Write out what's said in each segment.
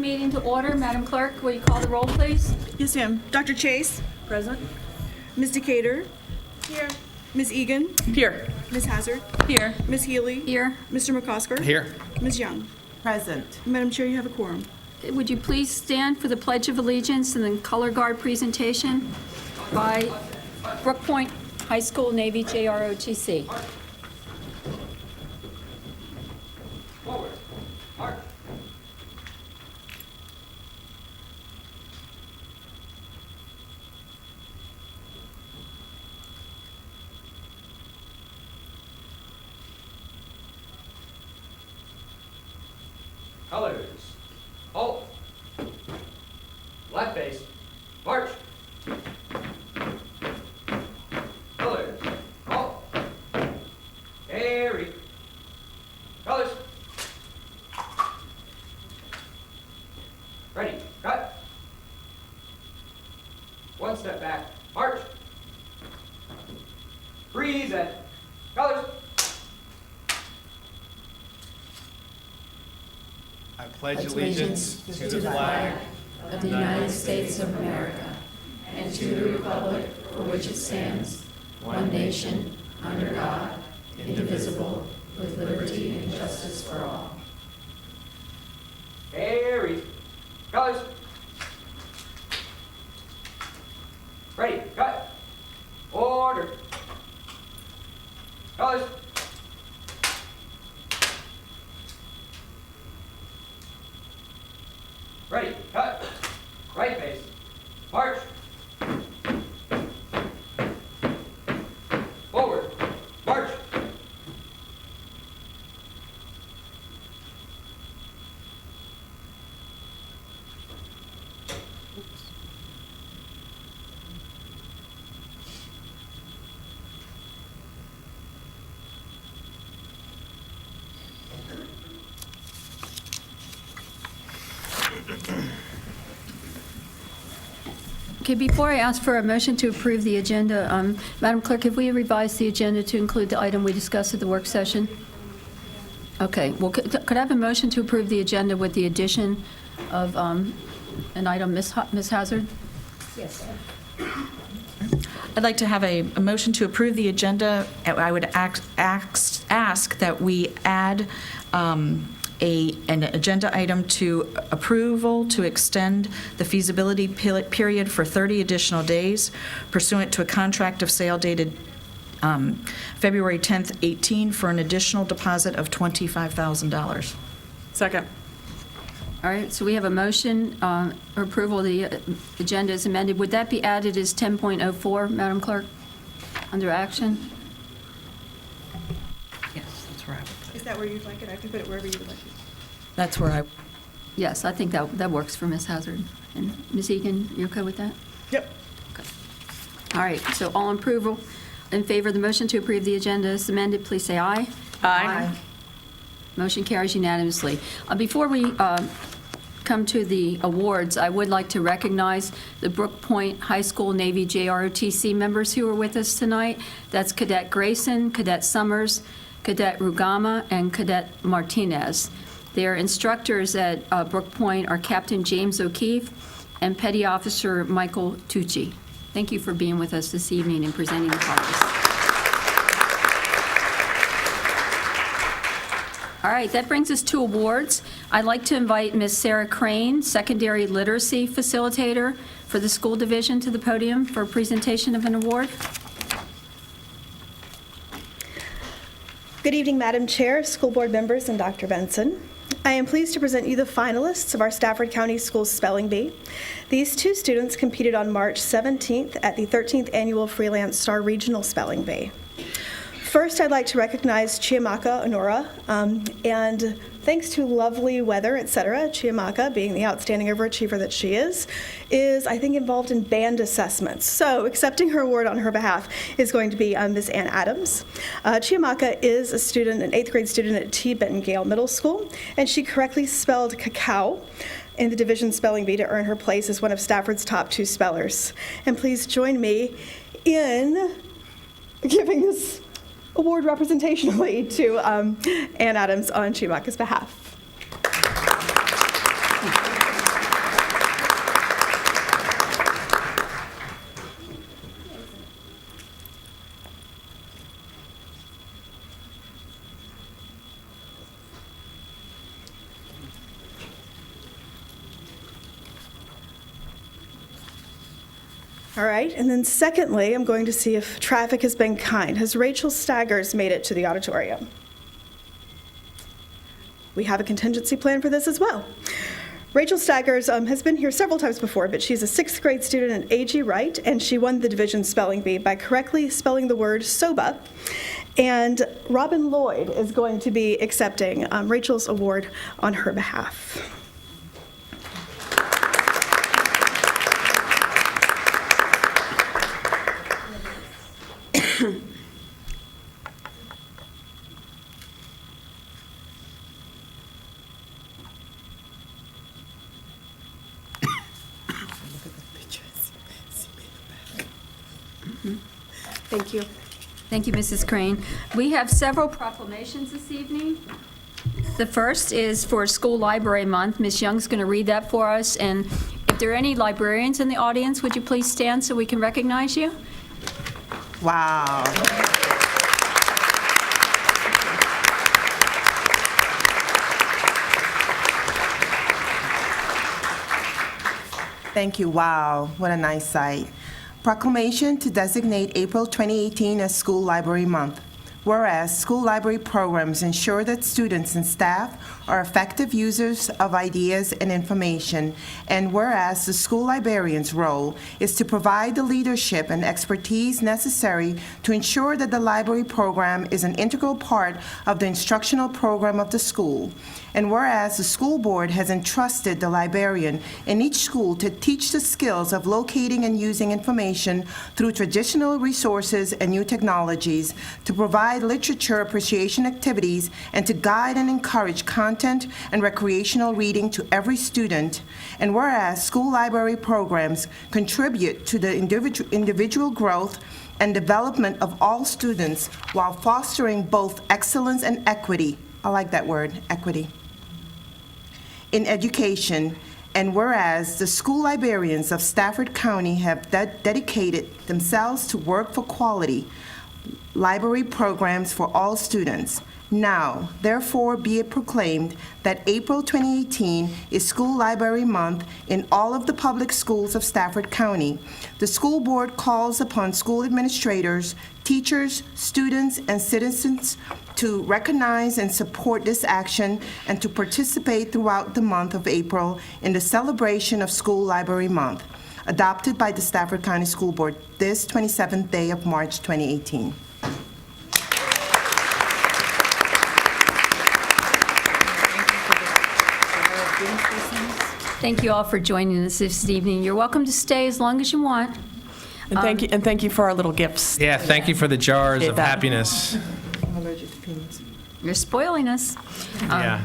meeting to order. Madam Clerk, will you call the roll, please? Yes, ma'am. Dr. Chase? Present. Ms. Decatur? Here. Ms. Egan? Here. Ms. Hazard? Here. Ms. Healy? Here. Mr. McCosker? Here. Ms. Young? Present. Madam Chair, you have a quorum. Would you please stand for the Pledge of Allegiance and then color guard presentation by Brook Point High School Navy JROTC. Forward. March. Colors. Halt. Left base. March. Colors. Halt. Carry. Colors. Ready. Cut. One step back. March. Present. Colors. I pledge allegiance to the flag of the United States of America and to the republic for which it stands, one nation, under God, indivisible, with liberty and justice for all. Carry. Colors. Ready. Cut. Order. Colors. Ready. Cut. Right base. March. Forward. March. Okay, before I ask for a motion to approve the agenda, Madam Clerk, have we revised the agenda to include the item we discussed at the work session? Okay, well, could I have a motion to approve the agenda with the addition of an item, Ms. Hazard? Yes, sir. I'd like to have a motion to approve the agenda. I would ask that we add an agenda item to approval to extend the feasibility period for 30 additional days pursuant to a contract of sale dated February 10th, 18 for an additional deposit of $25,000. Second. All right, so we have a motion for approval of the agenda as amended. Would that be added as 10.04, Madam Clerk, under action? Yes, that's where I would put Is it. that where you'd like it? I can put it wherever you would like it. That's where I, Yes, I think that works for Ms. Hazard. And Ms. Egan, you okay with that? Yep. All right, so all in favor of the motion to approve the agenda as amended, please say aye. Aye. Motion carries unanimously. Before we come to the awards, I would like to recognize the Brook Point High School Navy JROTC members who are with us tonight. That's Cadet Grayson, Cadet Summers, Cadet Rugama, and Cadet Martinez. Their instructors at Brook Point are Captain James O'Keefe and Petty Officer Michael Tucci. Thank you for being with us this evening and presenting the parties. All right, that brings us to awards. I'd like to invite Ms. Sarah Crane, Secondary Literacy Facilitator for the school division, to the podium for a presentation of an award. Good evening, Madam Chair, school board members, and Dr. Benson. I am pleased to present you the finalists of our Stafford County Schools Spelling Bee. These two students competed on March 17th at the 13th Annual Freelance Star Regional Spelling Bee. First, I'd like to recognize Chiamaka Honora, and thanks to lovely weather, etc., Chiamaka, being the outstanding overachiever that she is, I think, involved in band assessments. So accepting her award on her behalf is going to be Ms. Ann Adams. Chiamaka is a student, an 8th grade student at T. Benton Gale Middle School, and she correctly spelled cacao in the division spelling bee to earn her place as one of Stafford's top 2 spellers. And please join me in giving this award representationally to Ann Adams on Chiamaka's behalf. All right, and then secondly, I'm going to see if traffic has been kind. Has Rachel Staggers made it to the auditorium? We have a contingency plan for this as well. Rachel Staggers has been here several times before, but she's a 6th grade student at AG Wright, and she won the division spelling bee by correctly spelling the word soba. And Robin Lloyd is going to be accepting Rachel's award on her behalf. Thank you. Thank you, Mrs. Crane. We have several proclamations this evening. The first is for School Library Month. Ms. Young's going to read that for us. And if there are any librarians in the audience, would you please stand so we can recognize you? Wow. Thank you. Wow, what a nice sight. Proclamation to designate April 2018 as School Library Month. Whereas school library programs ensure that students and staff are effective users of ideas and information, and whereas the school librarian's role is to provide the leadership and expertise necessary to ensure that the library program is an integral part of the instructional program of the school, and whereas the school board has entrusted the librarian in each school to teach the skills of locating and using information through traditional resources and new technologies, to provide literature appreciation activities, and to guide and encourage content and recreational reading to every student. And whereas school library programs contribute to the individual growth and development of all students while fostering both excellence and equity. I like that word, equity, in education. And whereas the school librarians of Stafford County have dedicated themselves to work for quality library programs for all students. Now, therefore, be it proclaimed that April 2018 is School Library Month in all of the public schools of Stafford County. The school board calls upon school administrators, teachers, students, and citizens to recognize and support this action and to participate throughout the month of April in the celebration of School Library Month, adopted by the Stafford County School Board this 27th day of March 2018. Thank you all for joining us this evening. You're welcome to stay as long as you want. And thank you for our little gifts. Yeah, thank you for the jars of happiness. I'm allergic to peanuts. You're spoiling us. Yeah.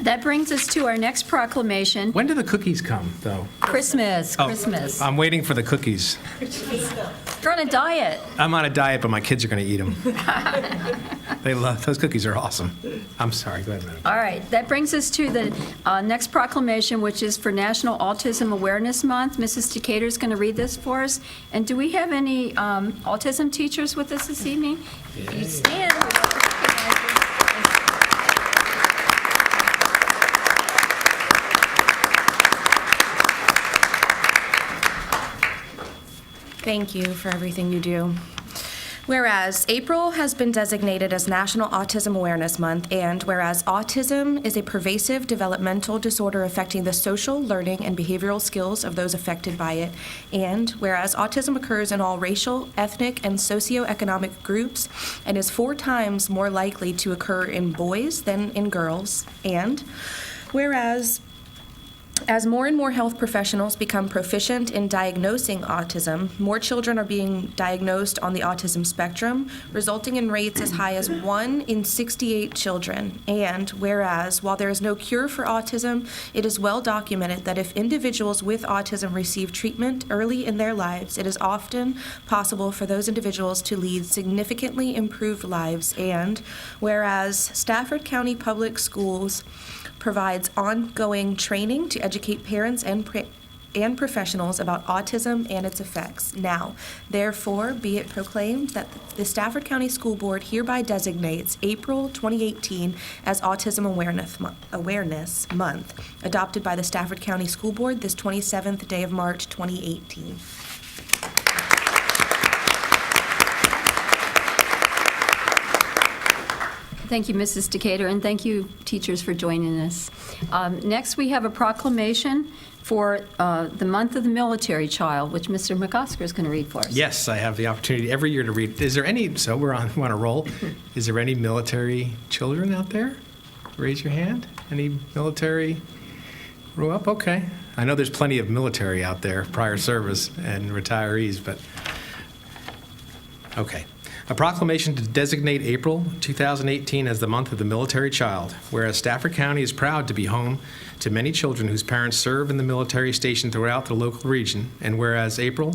That brings us to our next proclamation. When do the cookies come, though? Christmas, Oh, Christmas. I'm waiting for the cookies. You're on a diet. I'm on a diet, but my kids are going to eat them. They love those cookies. Are awesome. I'm sorry. Go ahead, madam. All right, that brings us to the next proclamation, which is for National Autism Awareness Month. Mrs. Decatur is going to read this for us. And do we have any autism teachers with us this evening? If you stand, we'd love to recognize you. Thank you for everything you do. Whereas April has been designated as National Autism Awareness Month, and whereas autism is a pervasive developmental disorder affecting the social, learning, and behavioral skills of those affected by it, and whereas autism occurs in all racial, ethnic, and socioeconomic groups and is 4 times more likely to occur in boys than in girls, and whereas as more and more health professionals become proficient in diagnosing autism, more children are being diagnosed on the autism spectrum, resulting in rates as high as 1 in 68 children. And whereas, while there is no cure for autism, it is well documented that if individuals with autism receive treatment early in their lives, it is often possible for those individuals to lead significantly improved lives. And whereas Stafford County Public Schools provides ongoing training to educate parents and professionals about autism and its effects. Now, therefore, be it proclaimed that the Stafford County School Board hereby designates April 2018 as Autism Awareness Month, adopted by the Stafford County School Board this 27th day of March 2018. Thank you, Mrs. Decatur, and thank you, teachers, for joining us. Next, we have a proclamation for the month of the military child, which Mr. McOsker is going to read for us. Yes, I have the opportunity every year to read. Is there any, so we're on a roll. Is there any military children out there? Raise your hand. Any military grew up? Okay. I know there's plenty of military out there, prior service and retirees, but okay. A proclamation to designate April 2018 as the month of the military child, whereas Stafford County is proud to be home to many children whose parents serve in the military station throughout the local region, and whereas April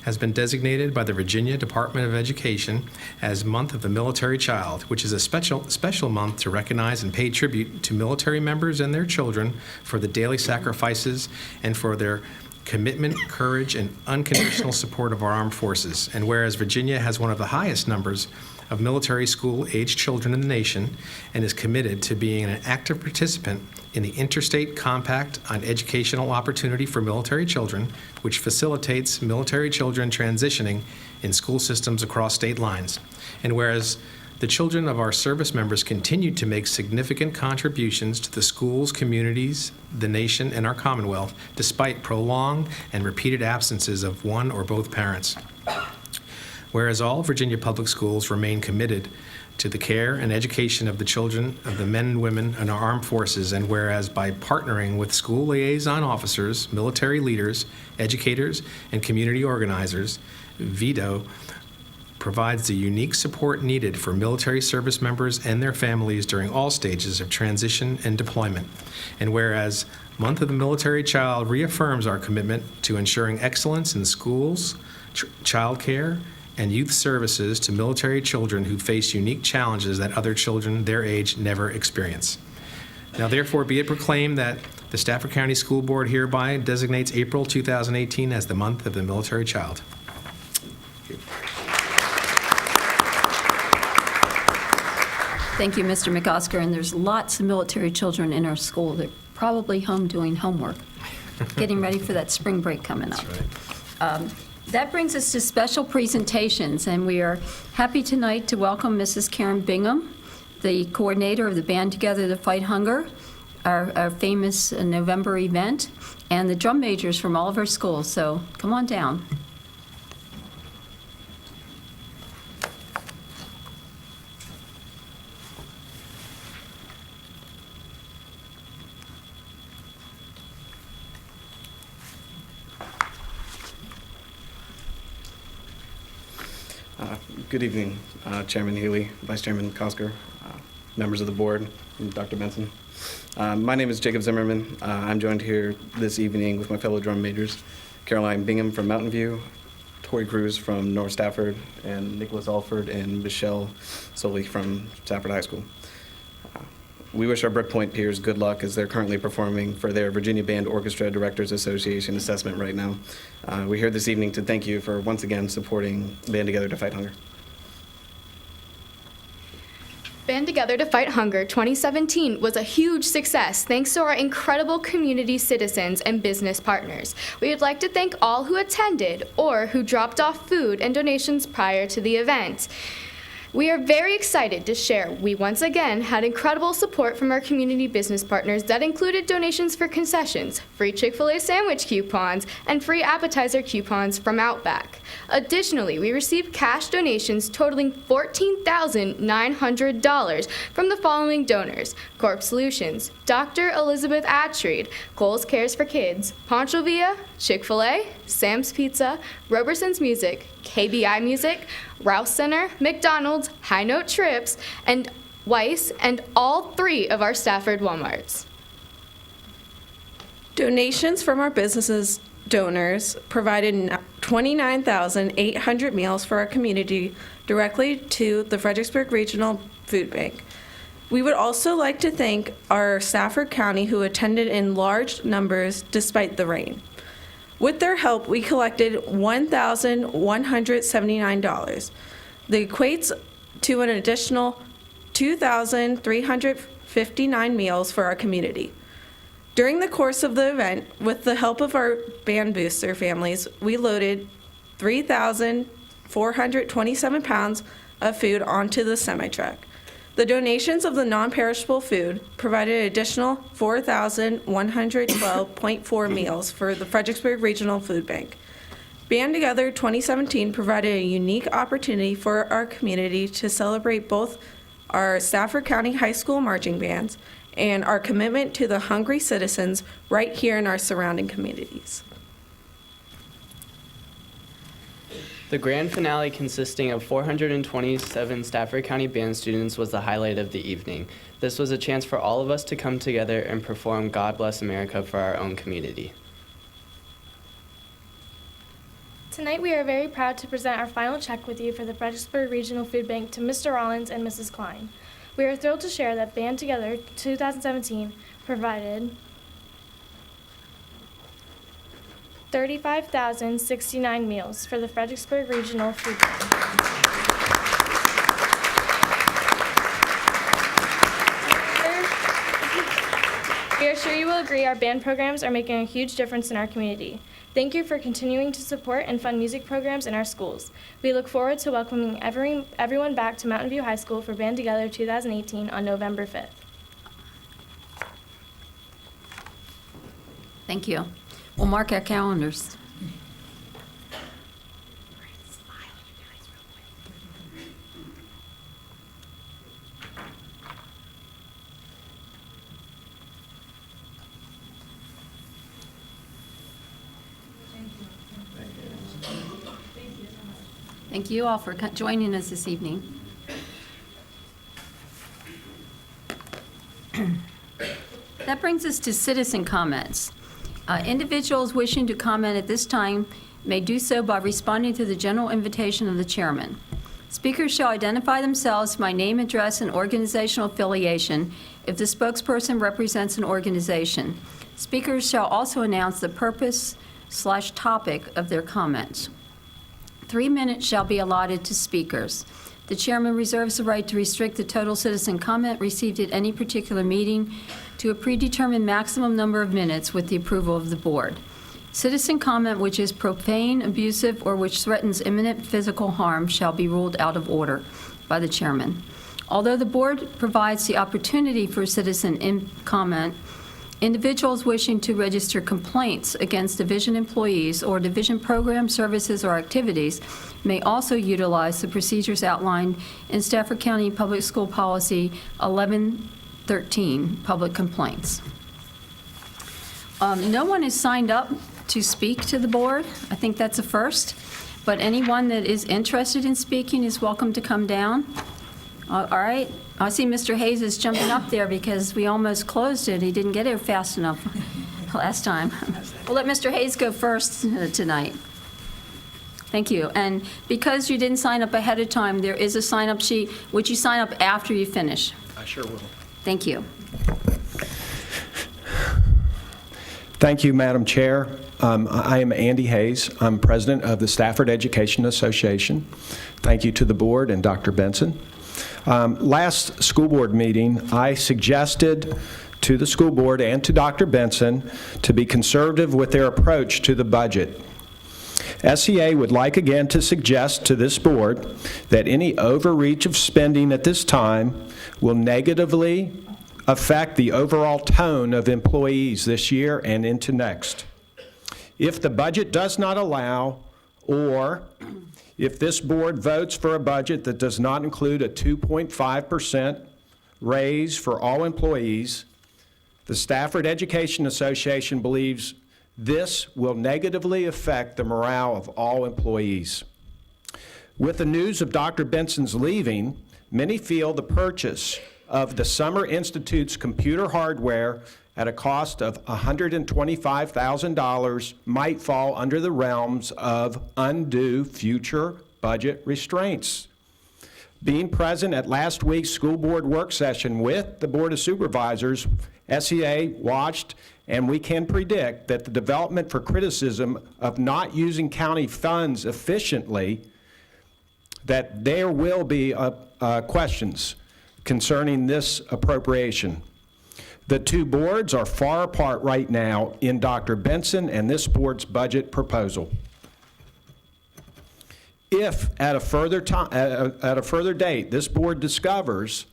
has been designated by the Virginia Department of Education as Month of the Military Child, which is a special month to recognize and pay tribute to military members and their children for the daily sacrifices and for their commitment, courage, and unconditional support of our armed forces. And whereas Virginia has one of the highest numbers of military school-aged children in the nation and is committed to being an active participant in the Interstate Compact on Educational Opportunity for Military Children, which facilitates military children transitioning in school systems across state lines. And whereas the children of our service members continue to make significant contributions to the schools, communities, the nation, and our Commonwealth, despite prolonged and repeated absences of one or both parents. Whereas all Virginia public schools remain committed to the care and education of the children of the men and women in our armed forces, and whereas by partnering with school liaison officers, military leaders, educators, and community organizers, VEDO provides the unique support needed for military service members and their families during all stages of transition and deployment. And whereas Month of the Military Child reaffirms our commitment to ensuring excellence in schools, child care, and youth services to military children who face unique challenges that other children their age never experience. Now therefore be it proclaimed that the Stafford County School Board hereby designates April 2018 as the Month of the Military Child. Thank you, Mr. McOsker, and there's lots of military children in our school. They're probably home doing homework, getting ready for that spring break coming up. That's right. That brings us to special presentations, and we are happy tonight to welcome Mrs. Karen Bingham, the coordinator of the Band Together to Fight Hunger, our famous November event, and the drum majors from all of our schools. So come on down. Good evening, Chairman Healy, Vice Chairman Kosker, members of the board, and Dr. Benson. My name is Jacob Zimmerman. I'm joined here this evening with my fellow drum majors, Caroline Bingham from Mountain View, Tori Cruz from North Stafford, and Nicholas Alford and Michelle Soley from Stafford High School. We wish our Brookpoint peers good luck as they're currently performing for their Virginia Band Orchestra Directors Association assessment right now. We're here this evening to thank you for once again supporting Band Together to Fight Hunger. Band Together to Fight Hunger 2017 was a huge success thanks to our incredible community citizens and business partners. We would like to thank all who attended or who dropped off food and donations prior to the event. We are very excited to share we once again had incredible support from our community business partners that included donations for concessions, free Chick-fil-A sandwich coupons, and free appetizer coupons from Outback. Additionally, we received cash donations totaling $14,900 from the following donors: Corp Solutions, Dr. Elizabeth Attreed, Kohl's Cares for Kids, Pancho Villa, Chick-fil-A, Sam's Pizza, Roberson's Music, KBI Music, Rouse Center, McDonald's, High Note Trips, and Weiss, and all 3 of our Stafford Walmarts. Donations from our businesses donors provided 29,800 meals for our community directly to the Fredericksburg Regional Food Bank. We would also like to thank our Stafford County who attended in large numbers despite the rain. With their help, we collected $1,179. That equates to an additional 2,359 meals for our community. During the course of the event, with the help of our band booster families, we loaded 3,427 pounds of food onto the semi-truck. The donations of the non-perishable food provided an additional 4,112.4 meals for the Fredericksburg Regional Food Bank. Band Together 2017 provided a unique opportunity for our community to celebrate both our Stafford County High School marching bands and our commitment to the hungry citizens right here in our surrounding communities. The grand finale, consisting of 427 Stafford County band students, was the highlight of the evening. This was a chance for all of us to come together and perform God Bless America for our own community. Tonight we are very proud to present our final check with you for the Fredericksburg Regional Food Bank to Mr. Rollins and Mrs. Klein. We are thrilled to share that Band Together 2017 provided 35,069 meals for the Fredericksburg Regional Food Bank. We are sure you will agree our band programs are making a huge difference in our community. Thank you for continuing to support and fund music programs in our schools. We look forward to welcoming everyone back to Mountain View High School for Band Together 2018 on November 5th. Thank you. We'll mark our calendars. Thank you all for joining us this evening. That brings us to citizen comments. Individuals wishing to comment at this time may do so by responding to the general invitation of the chairman. Speakers shall identify themselves by name, address, and organizational affiliation if the spokesperson represents an organization. Speakers shall also announce the purpose/topic of their comments. 3 minutes shall be allotted to speakers. The chairman reserves the right to restrict the total citizen comment received at any particular meeting to a predetermined maximum number of minutes with the approval of the board. Citizen comment which is profane, abusive, or which threatens imminent physical harm shall be ruled out of order by the chairman. Although the board provides the opportunity for citizen comment, individuals wishing to register complaints against division employees or division programs, services, or activities may also utilize the procedures outlined in Stafford County Public School Policy 1113, Public Complaints. No one is signed up to speak to the board. I think that's a first, but anyone that is interested in speaking is welcome to come down. All right. I see Mr. Hayes is jumping up there because we almost closed it. He didn't get here fast enough last time. We'll let Mr. Hayes go first tonight. Thank you. And because you didn't sign up ahead of time, there is a sign-up sheet. Would you sign up after you finish? I sure will. Thank you. Thank you, Madam Chair. I am Andy Hayes. I'm president of the Stafford Education Association. Thank you to the board and Dr. Benson. Last school board meeting, I suggested to the school board and to Dr. Benson to be conservative with their approach to the budget. SEA would like again to suggest to this board that any overreach of spending at this time will negatively affect the overall tone of employees this year and into next. If the budget does not allow, or if this board votes for a budget that does not include a 2.5% raise for all employees, the Stafford Education Association believes this will negatively affect the morale of all employees. With the news of Dr. Benson's leaving, many feel the purchase of the Summer Institute's computer hardware at a cost of $125,000 might fall under the realms of undue future budget restraints. Being present at last week's school board work session with the Board of Supervisors, SEA watched, and we can predict that the development for criticism of not using county funds efficiently, that there will be questions concerning this appropriation. The two boards are far apart right now in Dr. Benson and this board's budget proposal. If at a further date this board discovers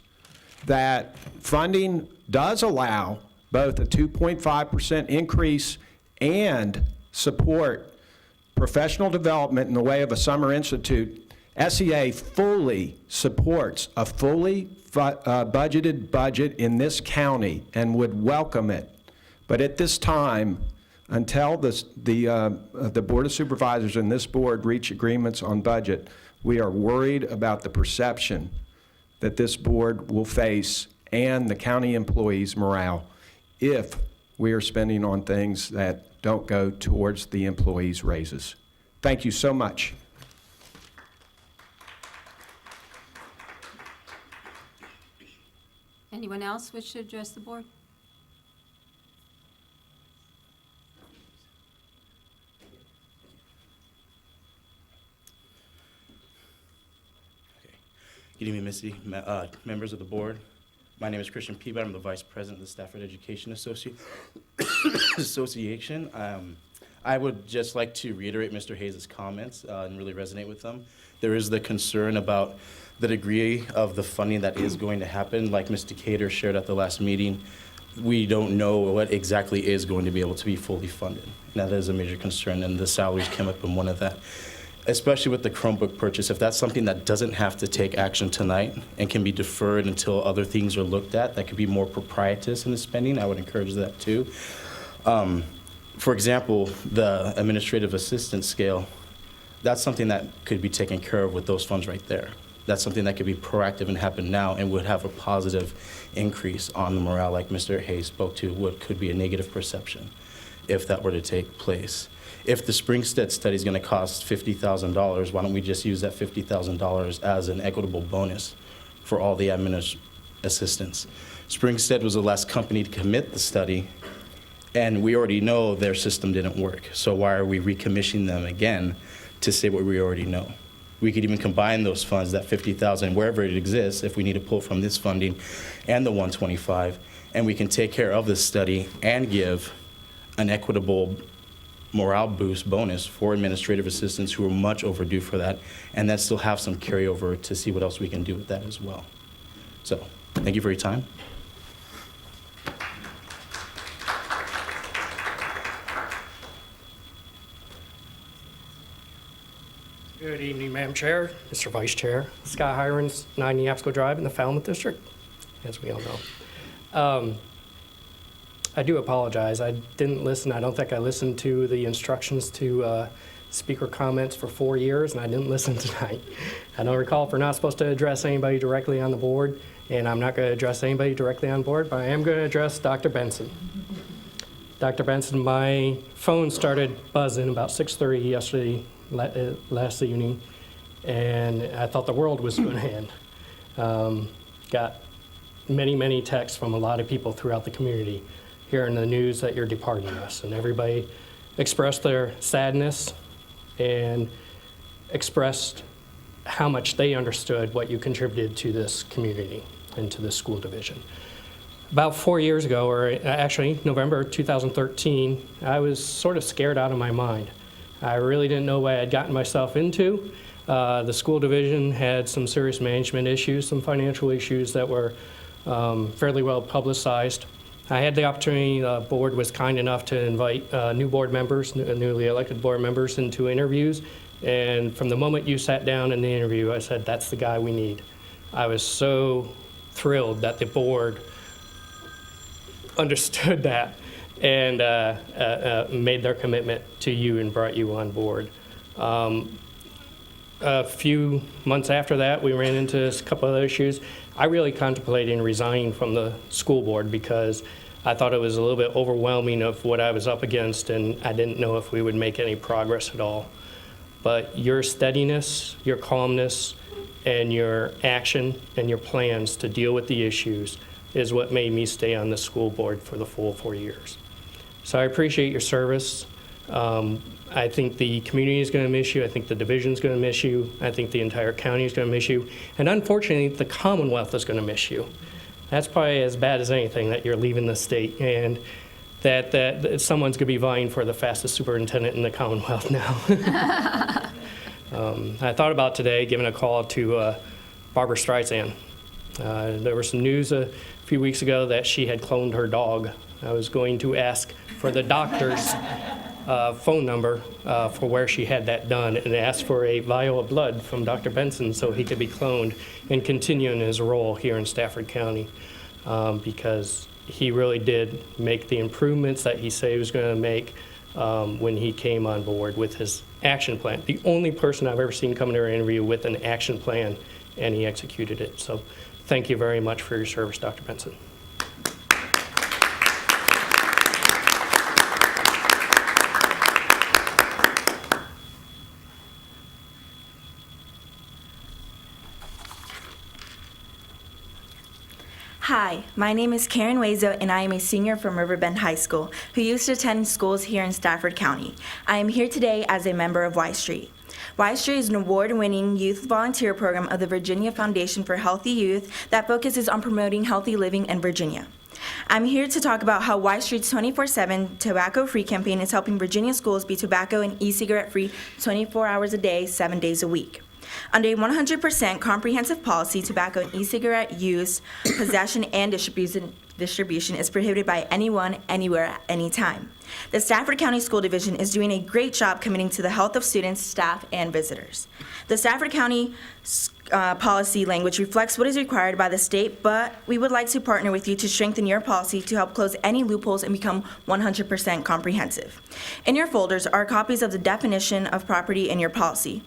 that funding does allow both a 2.5% increase and support professional development in the way of a summer institute, SEA fully supports a fully budgeted budget in this county and would welcome it. But at this time, until the Board of Supervisors and this board reach agreements on budget, we are worried about the perception that this board will face and the county employees' morale if we are spending on things that don't go towards the employees' raises. Thank you so much. Anyone else wish to address the board? Good evening, Missy, members of the board. My name is Christian Peabody. I'm the Vice President of the Stafford Education Association. I would just like to reiterate Mr. Hayes' comments and really resonate with them. There is the concern about the degree of the funding that is going to happen. Like Ms. Decatur shared at the last meeting, we don't know what exactly is going to be able to be fully funded. And that is a major concern, and the salaries came up in one of that. Especially with the Chromebook purchase, if that's something that doesn't have to take action tonight and can be deferred until other things are looked at, that could be more proprietous in the spending, I would encourage that too. For example, the administrative assistant scale, that's something that could be taken care of with those funds right there. That's something that could be proactive and happen now and would have a positive increase on the morale, like Mr. Hayes spoke to, what could be a negative perception if that were to take place. If the Springstead study is going to cost $50,000, why don't we just use that $50,000 as an equitable bonus for all the admin assistants? Springstead was the last company to commit the study, and we already know their system didn't work. So why are we recommissioning them again to say what we already know? We could even combine those funds, that $50,000, wherever it exists, if we need to pull from this funding and the 125, and we can take care of the study and give an equitable morale boost bonus for administrative assistants who are much overdue for that, and then still have some carryover to see what else we can do with that as well. So, thank you for your time. Good evening, Madam Chair, Mr. Vice Chair. Scott Hirons, 9 Yapsco Drive in the Falmouth District, as we all know. I do apologize. I didn't listen. I don't think I listened to the instructions to speaker comments for 4 years, and I didn't listen tonight. I don't recall if we're not supposed to address anybody directly on the board, and I'm not going to address anybody directly on board, but I am going to address Dr. Benson. Dr. Benson, my phone started buzzing about 6:30 yesterday, last evening, and I thought the world was going to end. Got many texts from a lot of people throughout the community hearing the news that you're departing us, and everybody expressed their sadness and expressed how much they understood what you contributed to this community and to this school division. About 4 years ago, or actually November 2013, I was sort of scared out of my mind. I really didn't know what I had gotten myself into. The school division had some serious management issues, some financial issues that were fairly well publicized. I had the opportunity, the board was kind enough to invite new board members, newly elected board members, into interviews. And from the moment you sat down in the interview, I said, that's the guy we need. I was so thrilled that the board understood that and made their commitment to you and brought you on board. A few months after that, we ran into a couple of other issues. I really contemplated resigning from the school board because I thought it was a little bit overwhelming of what I was up against, and I didn't know if we would make any progress at all. But your steadiness, your calmness, and your action and your plans to deal with the issues is what made me stay on the school board for the full 4 years. So I appreciate your service. I think the community is going to miss you. I think the division is going to miss you. I think the entire county is going to miss you. And unfortunately, the Commonwealth is going to miss you. That's probably as bad as anything, that you're leaving the state and that someone's going to be vying for the fastest superintendent in the Commonwealth now. I thought about today giving a call to Barbara Streisand There was some news a few weeks ago that she had cloned her dog. I was going to ask for the doctor's phone number for where she had that done and ask for a vial of blood from Dr. Benson so he could be cloned and continue in his role here in Stafford County, because he really did make the improvements that he said he was going to make when he came on board with his action plan. The only person I've ever seen come to our interview with an action plan, and he executed it. So thank you very much for your service, Dr. Benson. Hi, my name is Karen Wazo, and I am a senior from Riverbend High School who used to attend schools here in Stafford County. I am here today as a member of Y Street. Y Street is an award-winning youth volunteer program of the Virginia Foundation for Healthy Youth that focuses on promoting healthy living in Virginia. I'm here to talk about how Y Street's 24/7 tobacco-free campaign is helping Virginia schools be tobacco and e-cigarette-free 24 hours a day, 7 days a week. Under a 100% comprehensive policy, tobacco and e-cigarette use, possession, and distribution is prohibited by anyone, anywhere, at any time. The Stafford County School Division is doing a great job committing to the health of students, staff, and visitors. The Stafford County policy language reflects what is required by the state, but we would like to partner with you to strengthen your policy to help close any loopholes and become 100% comprehensive. In your folders are copies of the definition of property in your policy.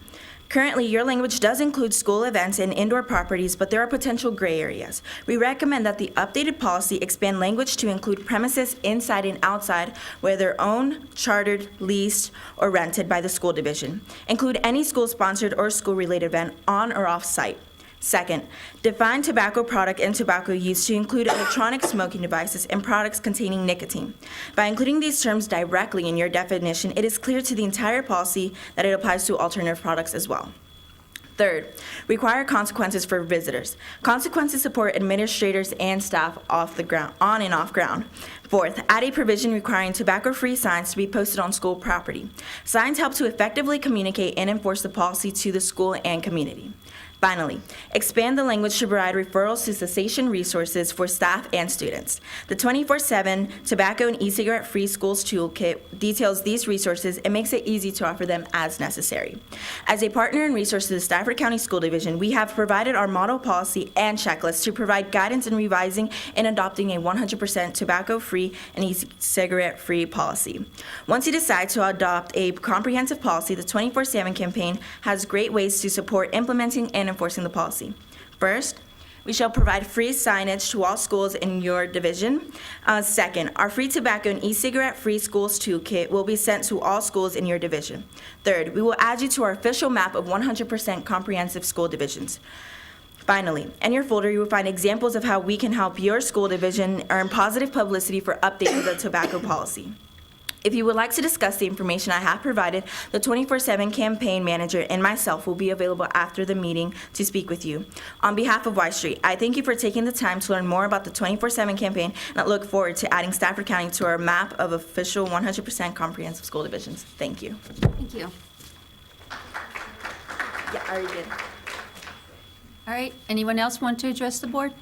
Currently, your language does include school events and indoor properties, but there are potential gray areas. We recommend that the updated policy expand language to include premises inside and outside, whether owned, chartered, leased, or rented by the school division. Include any school-sponsored or school-related event on or off-site. Second, define tobacco product and tobacco use to include electronic smoking devices and products containing nicotine. By including these terms directly in your definition, it is clear to the entire policy that it applies to alternative products as well. Third, require consequences for visitors. Consequences support administrators and staff on and off ground. Fourth, add a provision requiring tobacco-free signs to be posted on school property. Signs help to effectively communicate and enforce the policy to the school and community. Finally, expand the language to provide referrals to cessation resources for staff and students. The 24/7 Tobacco and E-Cigarette Free Schools Toolkit details these resources and makes it easy to offer them as necessary. As a partner and resource to the Stafford County School Division, we have provided our model policy and checklist to provide guidance in revising and adopting a 100% tobacco-free and e-cigarette-free policy. Once you decide to adopt a comprehensive policy, the 24/7 campaign has great ways to support implementing and enforcing the policy. First, we shall provide free signage to all schools in your division. Second, our free tobacco and e-cigarette free schools toolkit will be sent to all schools in your division. Third, we will add you to our official map of 100% comprehensive school divisions. Finally, in your folder, you will find examples of how we can help your school division earn positive publicity for updating the tobacco policy. If you would like to discuss the information I have provided, the 24/7 campaign manager and myself will be available after the meeting to speak with you. On behalf of Y Street, I thank you for taking the time to learn more about the 24/7 campaign, and I look forward to adding Stafford County to our map of official 100% comprehensive school divisions. Thank you. Thank you. Yeah, I already did. All right, anyone else want to address the board?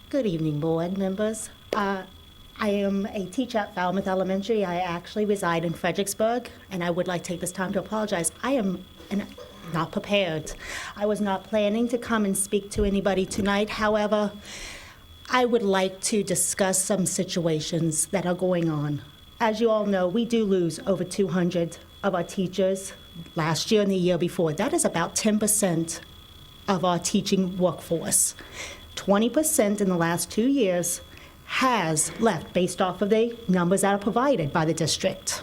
Good evening, board members. I am a teacher at Falmouth Elementary. I actually reside in Fredericksburg, and I would like to take this time to apologize. I am not prepared. I was not planning to come and speak to anybody tonight. However, I would like to discuss some situations that are going on. As you all know, we do lose over 200 of our teachers last year and the year before. That is about 10% of our teaching workforce. 20% in the last 2 years has left based off of the numbers that are provided by the district.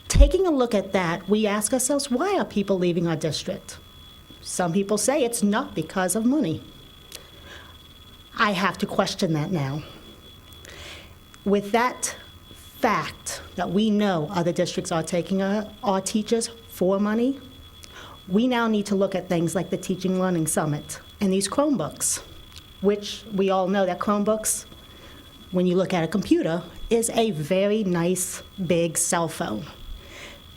Taking a look at that, we ask ourselves, why are people leaving our district? Some people say it's not because of money. I have to question that now. With that fact that we know other districts are taking our teachers for money, we now need to look at things like the Teaching Learning Summit and these Chromebooks, which we all know that Chromebooks when you look at a computer, is a very nice big cell phone.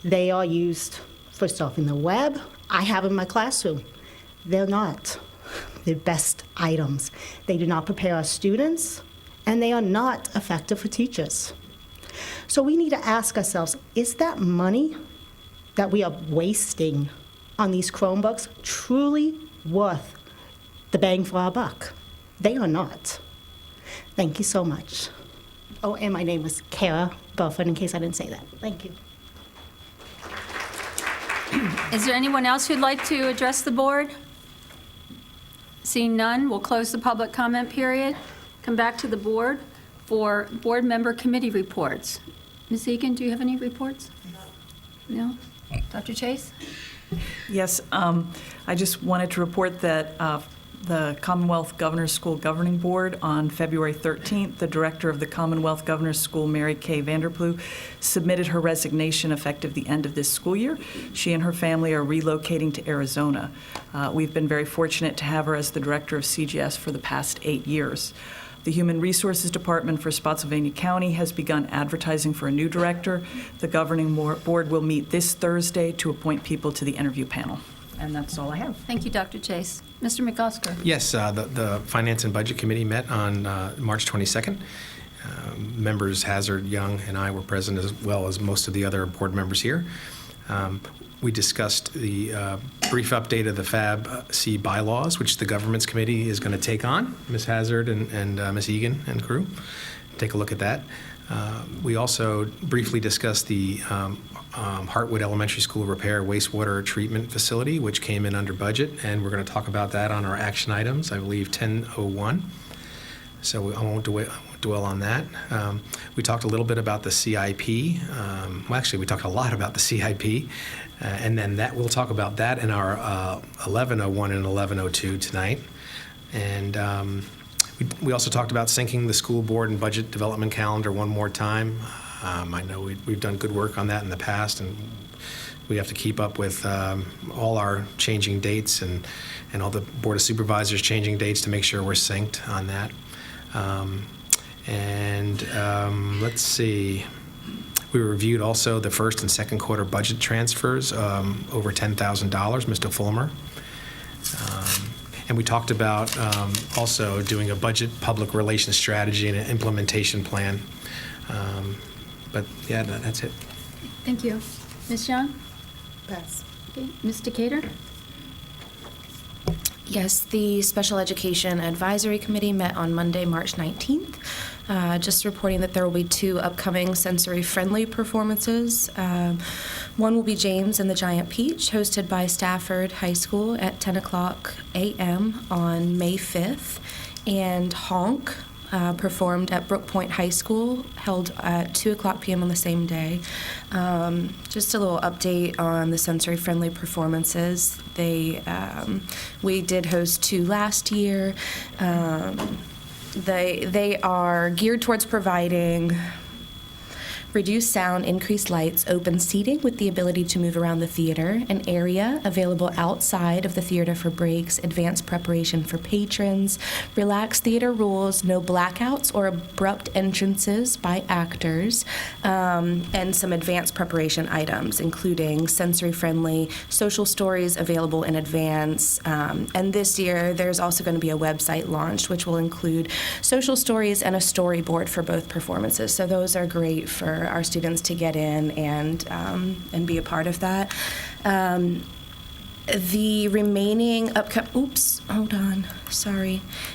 They are used, first off, in the web. I have in my classroom. They're not the best items. They do not prepare our students, and they are not effective for teachers. So we need to ask ourselves, is that money that we are wasting on these Chromebooks truly worth the bang for our buck? They are not. Thank you so much. Oh, and my name is Kara Burford, in case I didn't say that. Thank you. Is there anyone else who'd like to address the board? Seeing none, we'll close the public comment period. Come back to the board for board member committee reports. Ms. Egan, do you have any reports? No? Dr. Chase? Yes, I just wanted to report that the Commonwealth Governor's School Governing Board on February 13th, the director of the Commonwealth Governor's School, Mary Kay Vanderploeg, submitted her resignation effective the end of this school year. She and her family are relocating to Arizona. We've been very fortunate to have her as the director of CGS for the past 8 years. The Human Resources Department for Spotsylvania County has begun advertising for a new director. The governing board will meet this Thursday to appoint people to the interview panel. And that's all I have. Thank you, Dr. Chase. Mr. McOsker? Yes, the Finance and Budget Committee met on March 22nd. Members Hazard, Young, and I were present, as well as most of the other board members here. We discussed the brief update of the FAB-C bylaws, which the Governments Committee is going to take on. Ms. Hazard and Ms. Egan and crew. Take a look at that. We also briefly discussed the Heartwood Elementary School repair wastewater treatment facility, which came in under budget, and we're going to talk about that on our action items, I believe 10:01. So I won't dwell on that. We talked a little bit about the CIP. Well, actually, we talked a lot about the CIP, and then we'll talk about that in our 11:01 and 11:02 tonight. And we also talked about syncing the school board and budget development calendar one more time. I know we've done good work on that in the past, and we have to keep up with all our changing dates and all the Board of Supervisors changing dates to make sure we're synced on that. Let's see. We reviewed also the first and second quarter budget transfers, over $10,000, Mr. Fulmer. And we talked about also doing a budget public relations strategy and an implementation plan. But yeah, that's it. Thank you. Ms. Young? Pass. Okay. Ms. Decatur? Yes, the Special Education Advisory Committee met on Monday, March 19th. Just reporting that there will be 2 upcoming sensory-friendly performances. One will be James and the Giant Peach, hosted by Stafford High School at 10 o'clock a.m. on May 5th, and Honk, performed at Brook Point High School, held at 2 o'clock p.m. on the same day. Just a little update on the sensory-friendly performances. We did host 2 last year. They are geared towards providing reduced sound, increased lights, open seating with the ability to move around the theater, an area available outside of the theater for breaks, advanced preparation for patrons, relaxed theater rules, no blackouts or abrupt entrances by actors, and some advanced preparation items, including sensory-friendly social stories available in advance. And this year, there's also going to be a website launched, which will include social stories and a storyboard for both performances. So those are great for our students to get in and be a part of that. The remaining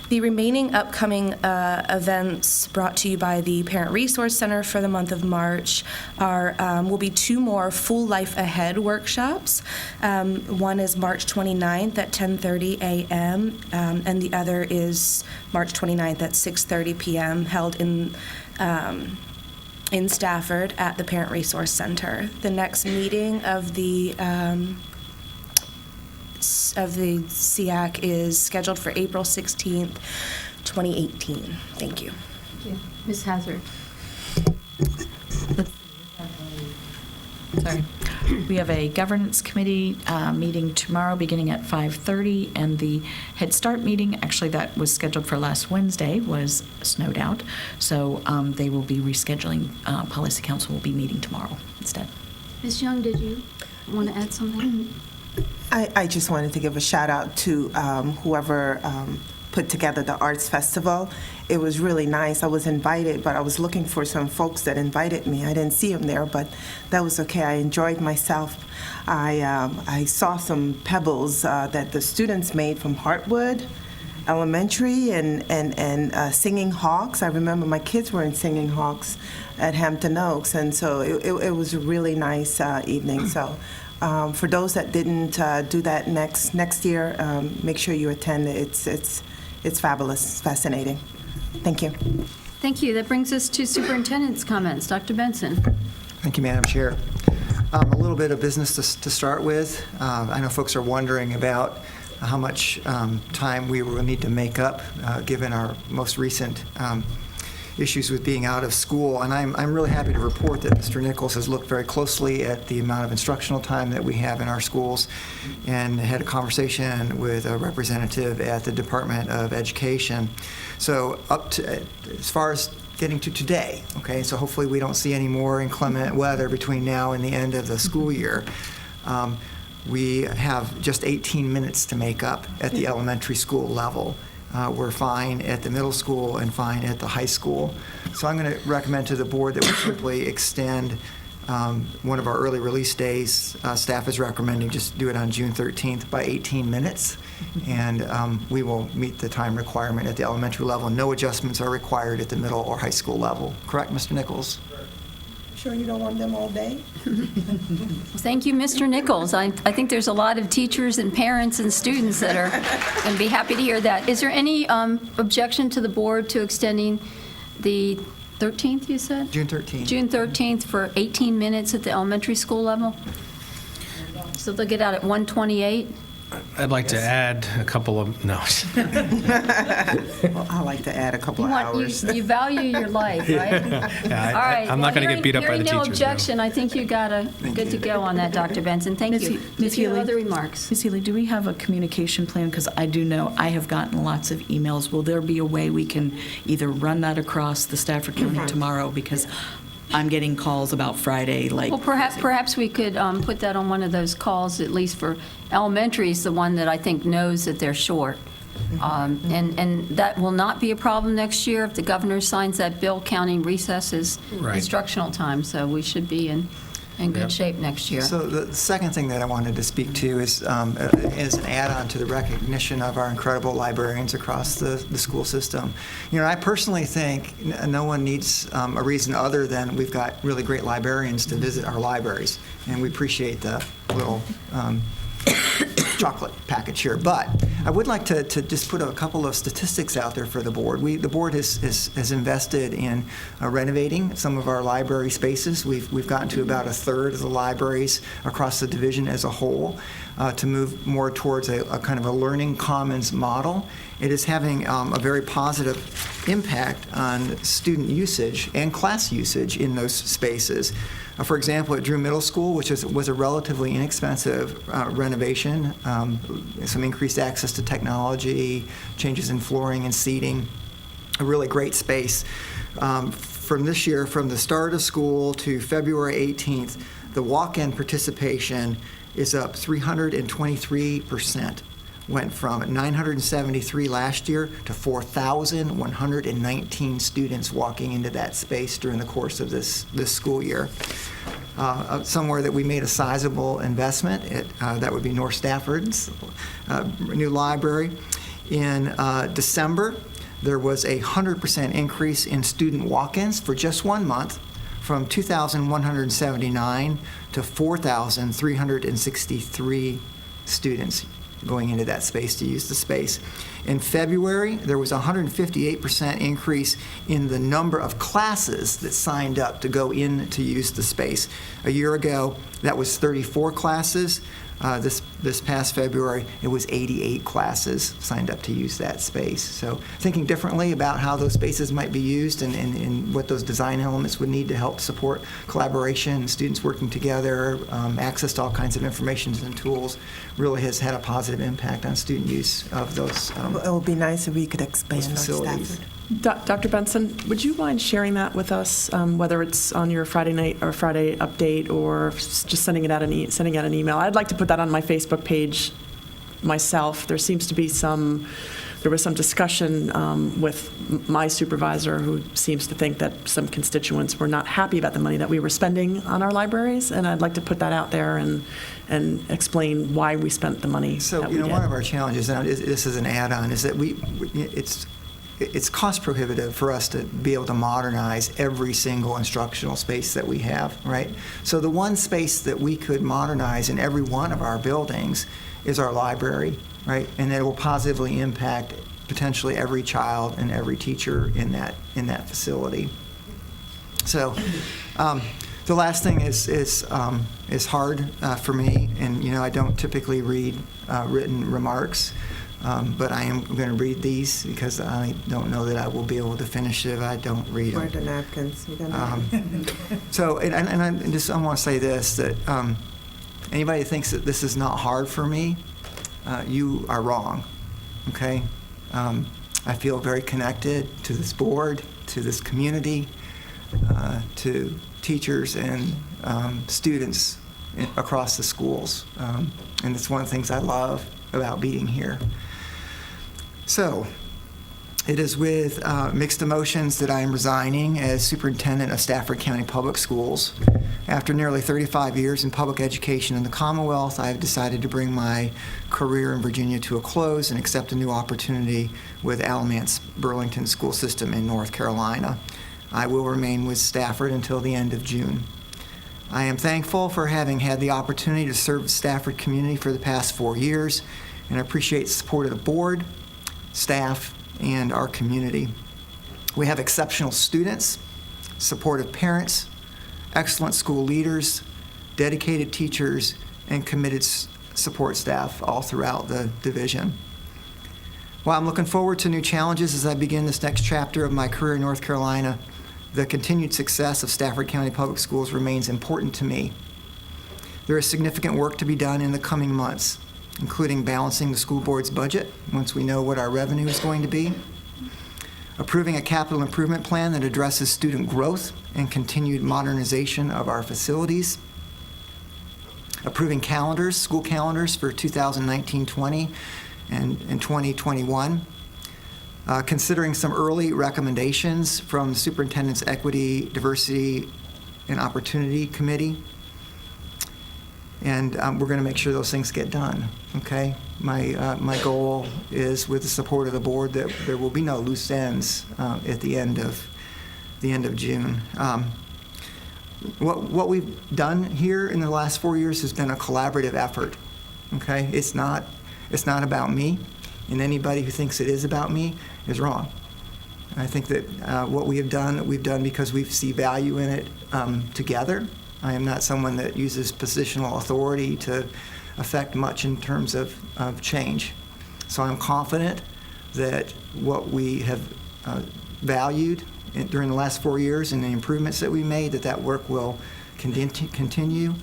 The remaining upcoming events brought to you by the Parent Resource Center for the month of March will be 2 more Full Life Ahead workshops. One is March 29th at 10:30 a.m., and the other is March 29th at 6:30 p.m., held in Stafford at the Parent Resource Center. The next meeting of the SEAC is scheduled for April 16th, 2018. Thank you. Thank you. Ms. Hazard? Sorry. We have a governance committee meeting tomorrow beginning at 5:30, and the Head Start meeting, actually that was scheduled for last Wednesday, was snowed out. So they will be rescheduling. Policy Council will be meeting tomorrow instead. Ms. Young, did you want to add something? I just wanted to give a shout out to whoever put together the Arts Festival. It was really nice. I was invited, but I was looking for some folks that invited me. I didn't see them there, but that was okay. I enjoyed myself. I saw some pebbles that the students made from Heartwood Elementary and Singing Hawks. I remember my kids were in Singing Hawks at Hampton Oaks, and so it was a really nice evening. So for those that didn't do that next year, make sure you attend. It's fabulous. It's fascinating. Thank you. Thank you. That brings us to superintendent's comments. Dr. Benson. Thank you, Madam Chair. A little bit of business to start with. I know folks are wondering about how much time we will need to make up given our most recent issues with being out of school. And I'm really happy to report that Mr. Nichols has looked very closely at the amount of instructional time that we have in our schools and had a conversation with a representative at the Department of Education. So up to, as far as getting to today, okay, so hopefully we don't see any more inclement weather between now and the end of the school year. We have just 18 minutes to make up at the elementary school level. We're fine at the middle school and fine at the high school. So I'm going to recommend to the board that we simply extend one of our early release days. Staff is recommending just do it on June 13th by 18 minutes, and we will meet the time requirement at the elementary level. No adjustments are required at the middle or high school level. Correct, Mr. Nichols? Sure you don't want them all day? Thank you, Mr. Nichols. I think there's a lot of teachers and parents and students that are going to be happy to hear that. Is there any objection to the board to extending the 13th, you said? June 13th. June 13th for 18 minutes at the elementary school level? So they'll get out at 1:28? I'd like to add a couple of, no. Well, I like to add a couple of hours. You value your life, right? Yeah, All right. I'm not going to get beat up by the Hearing no teachers. objection, I think you got good to go on that, Dr. Benson. Thank you. Ms. Do you have Healy? other remarks? Ms. Healy, do we have a communication plan? Because I do know I have gotten lots of emails. Will there be a way we can either run that across the Stafford County tomorrow? Because I'm getting calls about Friday, like. Well, perhaps we could put that on one of those calls, at least for elementary is the one that I think knows that they're short. And that will not be a problem next year if the governor signs that bill counting recesses Right. instructional time. So we should be in good shape next year. So the second thing that I wanted to speak to is an add-on to the recognition of our incredible librarians across the school system. You know, I personally think no one needs a reason other than we've got really great librarians to visit our libraries, and we appreciate the little chocolate package here. But I would like to just put a couple of statistics out there for the board. The board has invested in renovating some of our library spaces. We've gotten to about a third of the libraries across the division as a whole to move more towards a kind of a learning commons model. It is having a very positive impact on student usage and class usage in those spaces. For example, at Drew Middle School, which was a relatively inexpensive renovation, some increased access to technology, changes in flooring and seating, a really great space. From this year, from the start of school to February 18th, the walk-in participation is up 323%. Went from 973 last year to 4,119 students walking into that space during the course of this school year. Somewhere that we made a sizable investment, that would be North Stafford's new library. In December, there was a 100% increase in student walk-ins for just 1 month, from 2,179 to 4,363 students going into that space to use the space. In February, there was a 158% increase in the number of classes that signed up to go in to use the space. A year ago, that was 34 classes. this past February, it was 88 classes signed up to use that space. So thinking differently about how those spaces might be used and what those design elements would need to help support collaboration, students working together, access to all kinds of information and tools really has had a positive impact on student use of those It would be nice if we could expand on facilities. Stafford. Dr. Benson, would you mind sharing that with us, whether it's on your Friday night or Friday update, or just sending out an email? I'd like to put that on my Facebook page myself. There was some discussion with my supervisor, who seems to think that some constituents were not happy about the money that we were spending on our libraries, and I'd like to put that out there and explain why we spent the money So, that we did. one of our challenges, and this is an add-on, is that it's cost prohibitive for us to be able to modernize every single instructional space that we have, right? So the one space that we could modernize in every one of our buildings is our library, right? And it will positively impact potentially every child and every teacher in that facility. So the last thing is hard for me, and I don't typically read written remarks. But I am going to read these because I don't know that I will be able to finish it if I don't read them. Where are the napkins? So, I want to say this, that anybody that thinks that this is not hard for me, you are wrong, okay? I feel very connected to this board, to this community, to teachers and students across the schools. And it's one of the things I love about being here. So, it is with mixed emotions that I am resigning as superintendent of Stafford County Public Schools. After nearly 35 years in public education in the Commonwealth, I have decided to bring my career in Virginia to a close and accept a new opportunity with Alamance Burlington School System in North Carolina. I will remain with Stafford until the end of June. I am thankful for having had the opportunity to serve the Stafford community for the past 4 years, and I appreciate the support of the board, staff, and our community. We have exceptional students, supportive parents, excellent school leaders, dedicated teachers, and committed support staff all throughout the division. While I'm looking forward to new challenges as I begin this next chapter of my career in North Carolina, the continued success of Stafford County Public Schools remains important to me. There is significant work to be done in the coming months, including balancing the school board's budget once we know what our revenue is going to be, approving a capital improvement plan that addresses student growth and continued modernization of our facilities, approving calendars, school calendars for 2019-20 and 2021, considering some early recommendations from the Superintendent's Equity, Diversity, and Opportunity Committee. And we're going to make sure those things get done, okay? My goal is, with the support of the board, that there will be no loose ends at the end of June. What we've done here in the last 4 years has been a collaborative effort, okay? It's not about me, and anybody who thinks it is about me is wrong. I think that what we've done because we see value in it together. I am not someone that uses positional authority to affect much in terms of change. So I'm confident that what we have valued during the last 4 years and the improvements that we made, that work will continue.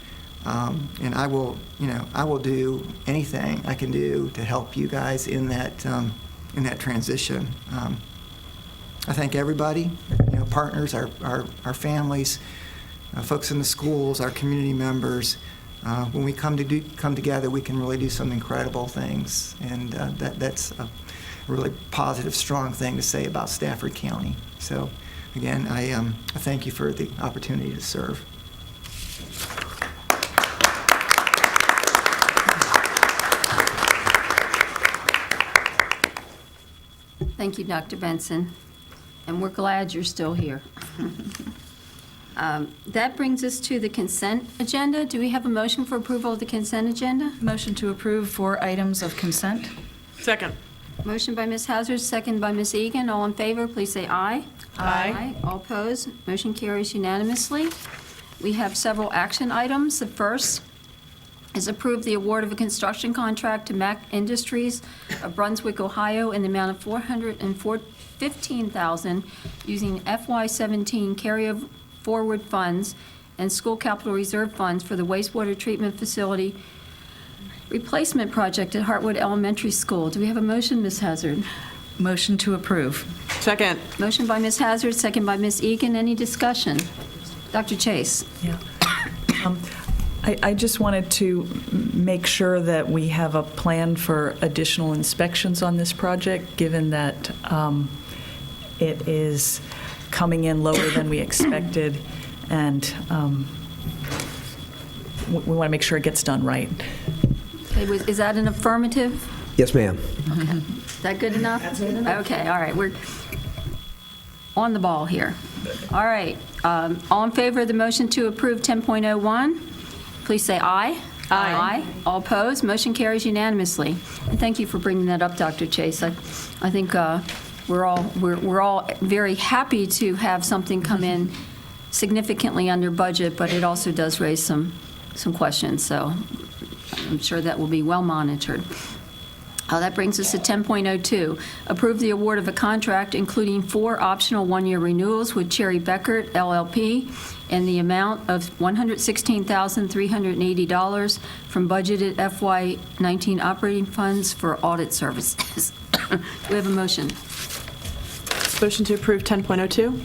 And I will do anything I can do to help you guys in that transition. I thank everybody, partners, our families, folks in the schools, our community members. When we come together, we can really do some incredible things, and that's a really positive, strong thing to say about Stafford County. So, again, I thank you for the opportunity to serve. Thank you, Dr. Benson, and we're glad you're still here. That brings us to the consent agenda. Do we have a motion for approval of the consent agenda? Motion to approve 4 items of consent. Second. Motion by Ms. Hauser, second by Ms. Egan. All in favor, please say aye. Aye. All opposed, motion carries unanimously. We have several action items. The first is approve the award of a construction contract to Mack Industries of Brunswick, Ohio, in the amount of $415,000 using FY17 carry-forward funds and school capital reserve funds for the wastewater treatment facility replacement project at Heartwood Elementary School. Do we have a motion, Ms. Hazard? Motion to approve. Second. Motion by Ms. Hazard, second by Ms. Egan. Any discussion? Dr. Chase? Yeah. I just wanted to make sure that we have a plan for additional inspections on this project, given that it is coming in lower than we expected, and we want to make sure it gets done right. Okay, is that an affirmative? Yes, ma'am. Okay. Is that good enough? That's good enough. Okay, all right. We're on the ball here. All right. All in favor of the motion to approve 10.01, please say aye. Aye. All opposed? Motion carries unanimously. And thank you for bringing that up, Dr. Chase. I think we're all very happy to have something come in significantly under budget, but it also does raise some questions. So I'm sure that will be well monitored. That brings us to 10.02, approve the award of a contract including 4 optional one-year renewals with Cherry Beckert LLP in the amount of $116,380 from budgeted FY19 operating funds for audit services. Do we have a motion? Motion to approve 10.02.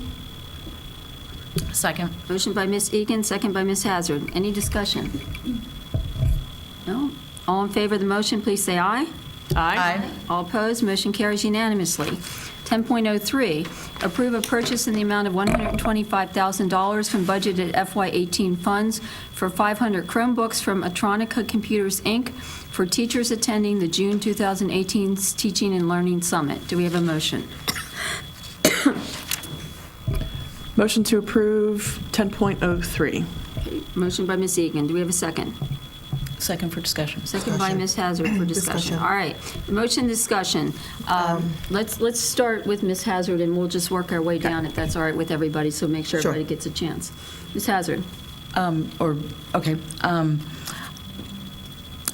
Second. Motion by Ms. Egan, second by Ms. Hazard. Any discussion? No? All in favor of the motion, please say aye. Aye. All opposed, motion carries unanimously. 10.03, approve a purchase in the amount of $125,000 from budgeted FY18 funds for 500 Chromebooks from Atronica Computers, Inc. for teachers attending the June 2018 Teaching and Learning Summit. Do we have a motion? Motion to approve 10.03. Motion by Ms. Egan. Do we have a second? Second for discussion. Second by Ms. Hazard for discussion. All right, motion discussion. Let's start with Ms. Hazard, and we'll just work our way down if that's all right with everybody, so make sure everybody gets a chance. Ms. Hazard.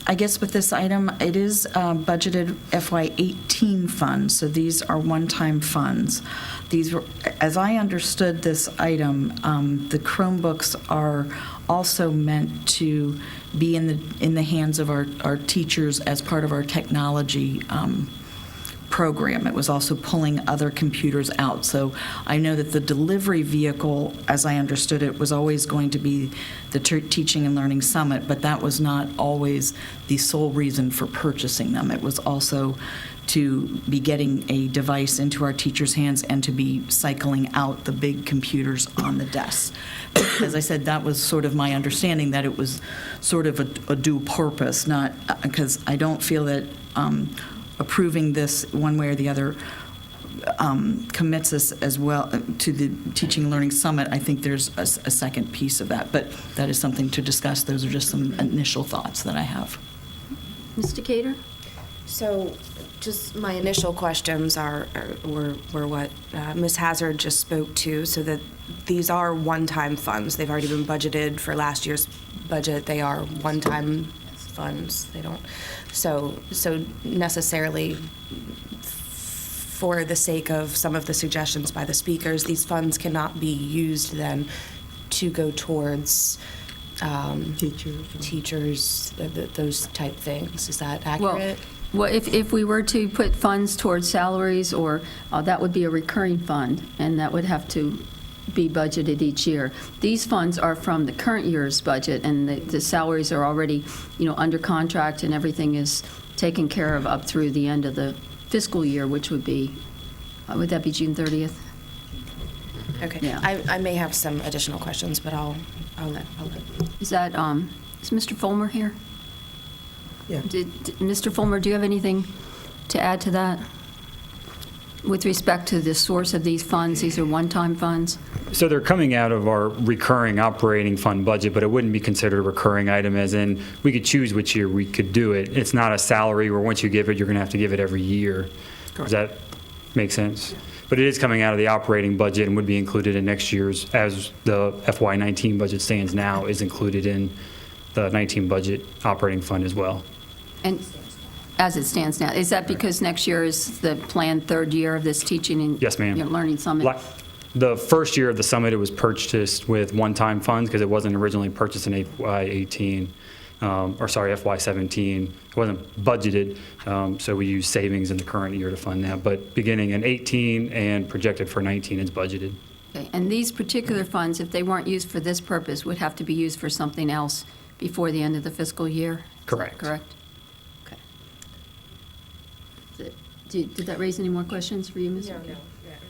I guess with this item, it is budgeted FY18 funds, so these are one-time funds. These were, as I understood this item, the Chromebooks are also meant to be in the hands of our teachers as part of our technology program. It was also pulling other computers out. So I know that the delivery vehicle, as I understood it, was always going to be the Teaching and Learning Summit, but that was not always the sole reason for purchasing them. It was also to be getting a device into our teachers' hands and to be cycling out the big computers on the desks. As I said, that was sort of my understanding, that it was sort of a dual purpose, not because I don't feel that approving this one way or the other commits us as well to the Teaching and Learning Summit. I think there's a second piece of that, but that is something to discuss. Those are just some initial thoughts that I have. Mr. Cater? So just my initial questions were what Ms. Hazard just spoke to, so that these are one-time funds. They've already been budgeted for last year's budget. They are one-time funds. They don't, so necessarily, for the sake of some of the suggestions by the speakers, these funds cannot be used then to go towards teachers, those type things. Is that accurate? Well, if we were to put funds towards salaries, or that would be a recurring fund, and that would have to be budgeted each year. These funds are from the current year's budget, and the salaries are already, under contract, and everything is taken care of up through the end of the fiscal year, which would be, would that be June 30th? Okay. Yeah. I may have some additional questions, but I'll let. Is that, is Mr. Fulmer here? Yeah. Mr. Fulmer, do you have anything to add to that? With respect to the source of these funds, these are one-time funds? So they're coming out of our recurring operating fund budget, but it wouldn't be considered a recurring item, as in we could choose which year we could do it. It's not a salary where once you give it, you're going to have to give it every year. Does that make sense? But it is coming out of the operating budget and would be included in next year's, as the FY19 budget stands now, is included in the 19 budget operating fund as well. And as it stands now, is that because next year is the planned third year of this teaching and Yes, ma'am. learning summit? The first year of the summit, it was purchased with one-time funds because it wasn't originally purchased in FY17. It wasn't budgeted, so we used savings in the current year to fund that. But beginning in 18 and projected for 19, it's budgeted. Okay, and these particular funds, if they weren't used for this purpose, would have to be used for something else before the end of the fiscal year? Correct. Correct? Okay. Did that raise any more questions for you, Ms.? No, not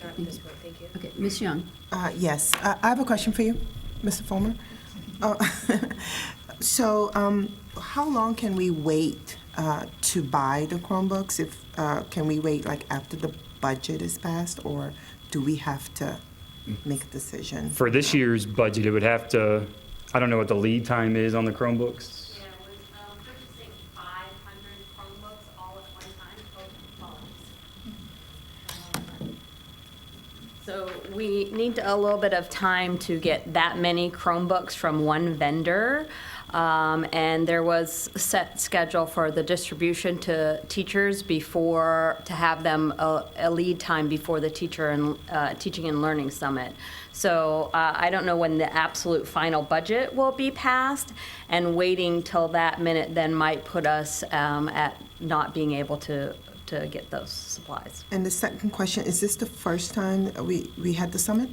at this point, thank you. Okay, Ms. Young? Yes, I have a question for you, Mr. Fulmer. So, how long can we wait to buy the Chromebooks? Can we wait like after the budget is passed, or do we have to make a decision? For this year's budget, it would have to, I don't know what the lead time is on the Chromebooks. Yeah, it was purchasing 500 Chromebooks all at one time. So we need a little bit of time to get that many Chromebooks from one vendor. And there was a set schedule for the distribution to teachers to have them a lead time before the Teaching and Learning Summit. So I don't know when the absolute final budget will be passed, and waiting till that minute then might put us at not being able to get those supplies. And the second question, is this the first time we had the summit?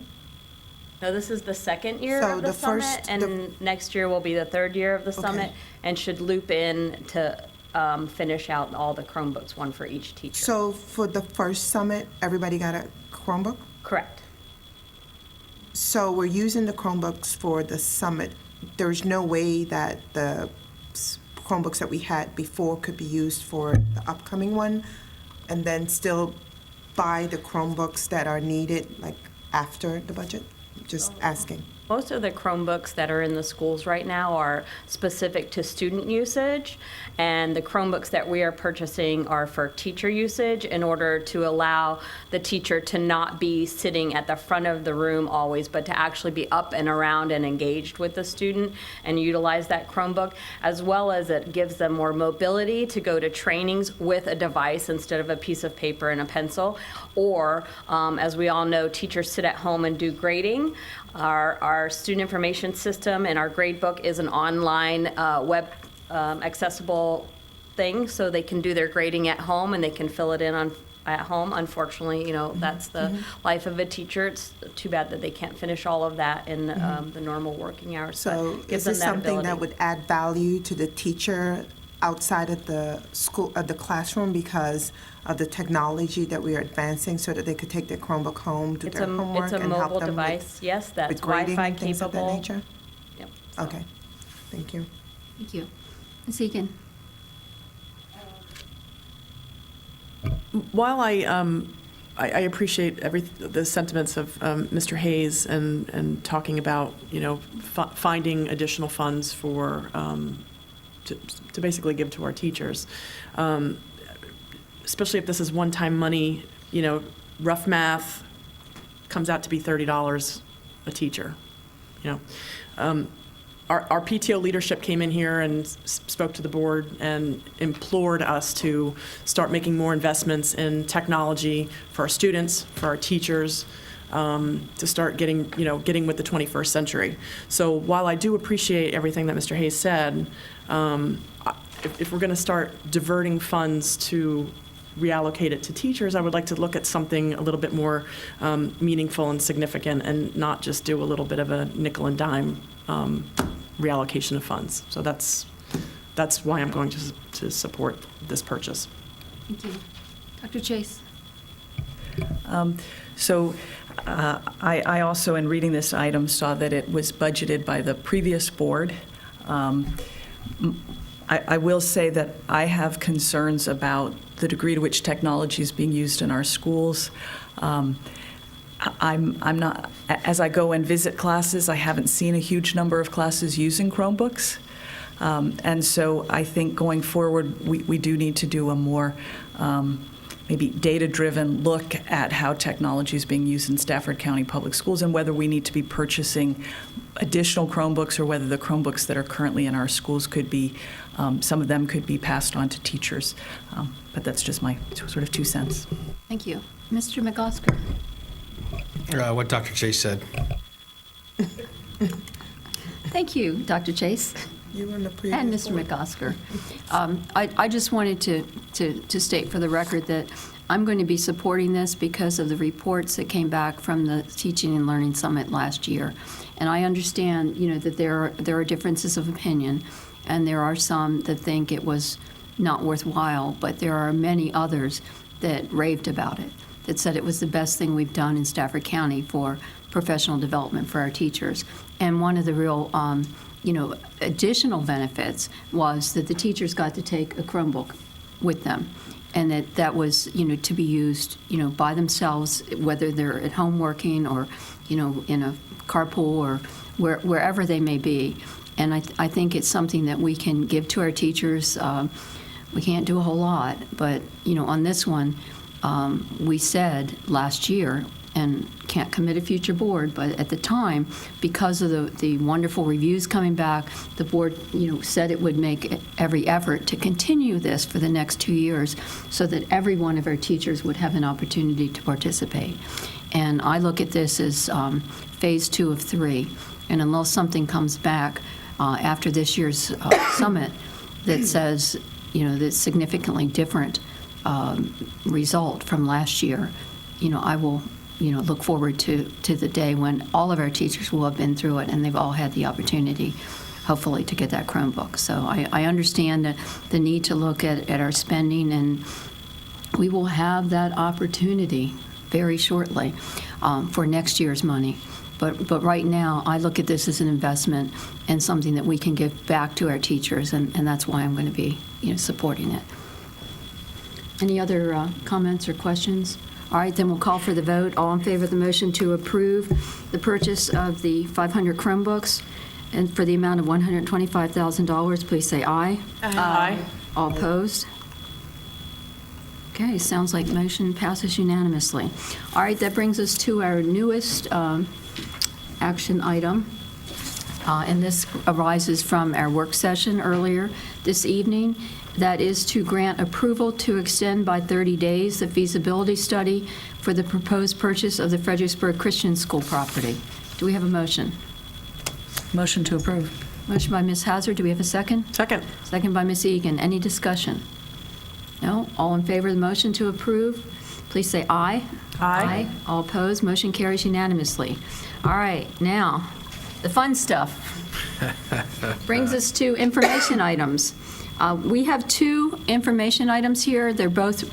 No, this is the second year So of the summit, and next year will be the third year of the summit, and should loop in to finish out all the Chromebooks, one for each teacher. So for the first summit, everybody got a Chromebook? Correct. So we're using the Chromebooks for the summit. There's no way that the Chromebooks that we had before could be used for the upcoming one, and then still buy the Chromebooks that are needed like after the budget? Just asking. Most of the Chromebooks that are in the schools right now are specific to student usage, and the Chromebooks that we are purchasing are for teacher usage in order to allow the teacher to not be sitting at the front of the room always, but to actually be up and around and engaged with the student and utilize that Chromebook, as well as it gives them more mobility to go to trainings with a device instead of a piece of paper and a pencil. Or, as we all know, teachers sit at home and do grading. Our student information system and our grade book is an online web accessible thing, so they can do their grading at home and they can fill it in at home. Unfortunately, that's the life of a teacher. It's too bad that they can't finish all of that in the normal working hours. So is this something that would add value to the teacher outside of the school, of the classroom, because of the technology that we are advancing, so that they could take their Chromebook home, do their homework, It's a and help mobile them device, yes, that's with grading Wi-Fi and things of that capable. nature? Yep. Okay, thank you. Thank you. Ms. Egan? While I appreciate the sentiments of Mr. Hayes and talking about, finding additional funds for, to basically give to our teachers, especially if this is one-time money, rough math comes out to be $30 a teacher, Our PTO leadership came in here and spoke to the board and implored us to start making more investments in technology for our students, for our teachers, to start getting with the 21st century. So while I do appreciate everything that Mr. Hayes said, if we're going to start diverting funds to reallocate it to teachers, I would like to look at something a little bit more meaningful and significant, and not just do a little bit of a nickel and dime reallocation of funds. So that's why I'm going to support this purchase. Thank you. Dr. Chase? I also, in reading this item, saw that it was budgeted by the previous board. I will say that I have concerns about the degree to which technology is being used in our schools. I'm not, as I go and visit classes, I haven't seen a huge number of classes using Chromebooks. And so I think going forward, we do need to do a more maybe data-driven look at how technology is being used in Stafford County Public Schools, and whether we need to be purchasing additional Chromebooks or whether the Chromebooks that are currently in our schools could be, some of them could be passed on to teachers. But that's just my sort of 2 cents. Thank you. Mr. McOsker? What Dr. Chase said. Thank you, Dr. Chase. You were in the previous And Mr. one. McOsker. I just wanted to state for the record that I'm going to be supporting this because of the reports that came back from the Teaching and Learning Summit last year. And I understand, that there are differences of opinion, and there are some that think it was not worthwhile, but there are many others that raved about it, that said it was the best thing we've done in Stafford County for professional development for our teachers. And one of the real, additional benefits was that the teachers got to take a Chromebook with them, and that was, to be used, by themselves, whether they're at home working or, in a carpool or wherever they may be. And I think it's something that we can give to our teachers. We can't do a whole lot, but, on this one, we said last year, and can't commit a future board, but at the time, because of the wonderful reviews coming back, the board, said it would make every effort to continue this for the next 2 years so that every one of our teachers would have an opportunity to participate. And I look at this as phase 2 of 3, and unless something comes back after this year's summit that says, that's significantly different result from last year, I will look forward to the day when all of our teachers will have been through it and they've all had the opportunity, hopefully, to get that Chromebook. So I understand the need to look at our spending, and we will have that opportunity very shortly for next year's money. But right now, I look at this as an investment and something that we can give back to our teachers, and that's why I'm going to be supporting it. Any other comments or questions? All right, then we'll call for the vote. All in favor of the motion to approve the purchase of the 500 Chromebooks and for the amount of $125,000, please say aye. Aye. All opposed? Okay, sounds like motion passes unanimously. All right, that brings us to our newest action item. And this arises from our work session earlier this evening. That is to grant approval to extend by 30 days the feasibility study for the proposed purchase of the Fredericksburg Christian School property. Do we have a motion? Motion to approve. Motion by Ms. Hazard. Do we have a second? Second. Second by Ms. Egan. Any discussion? No? All in favor of the motion to approve, please say aye. Aye. All opposed? Motion carries unanimously. All right, now, the fun stuff. Brings us to information items. We have 2 information items here. They're both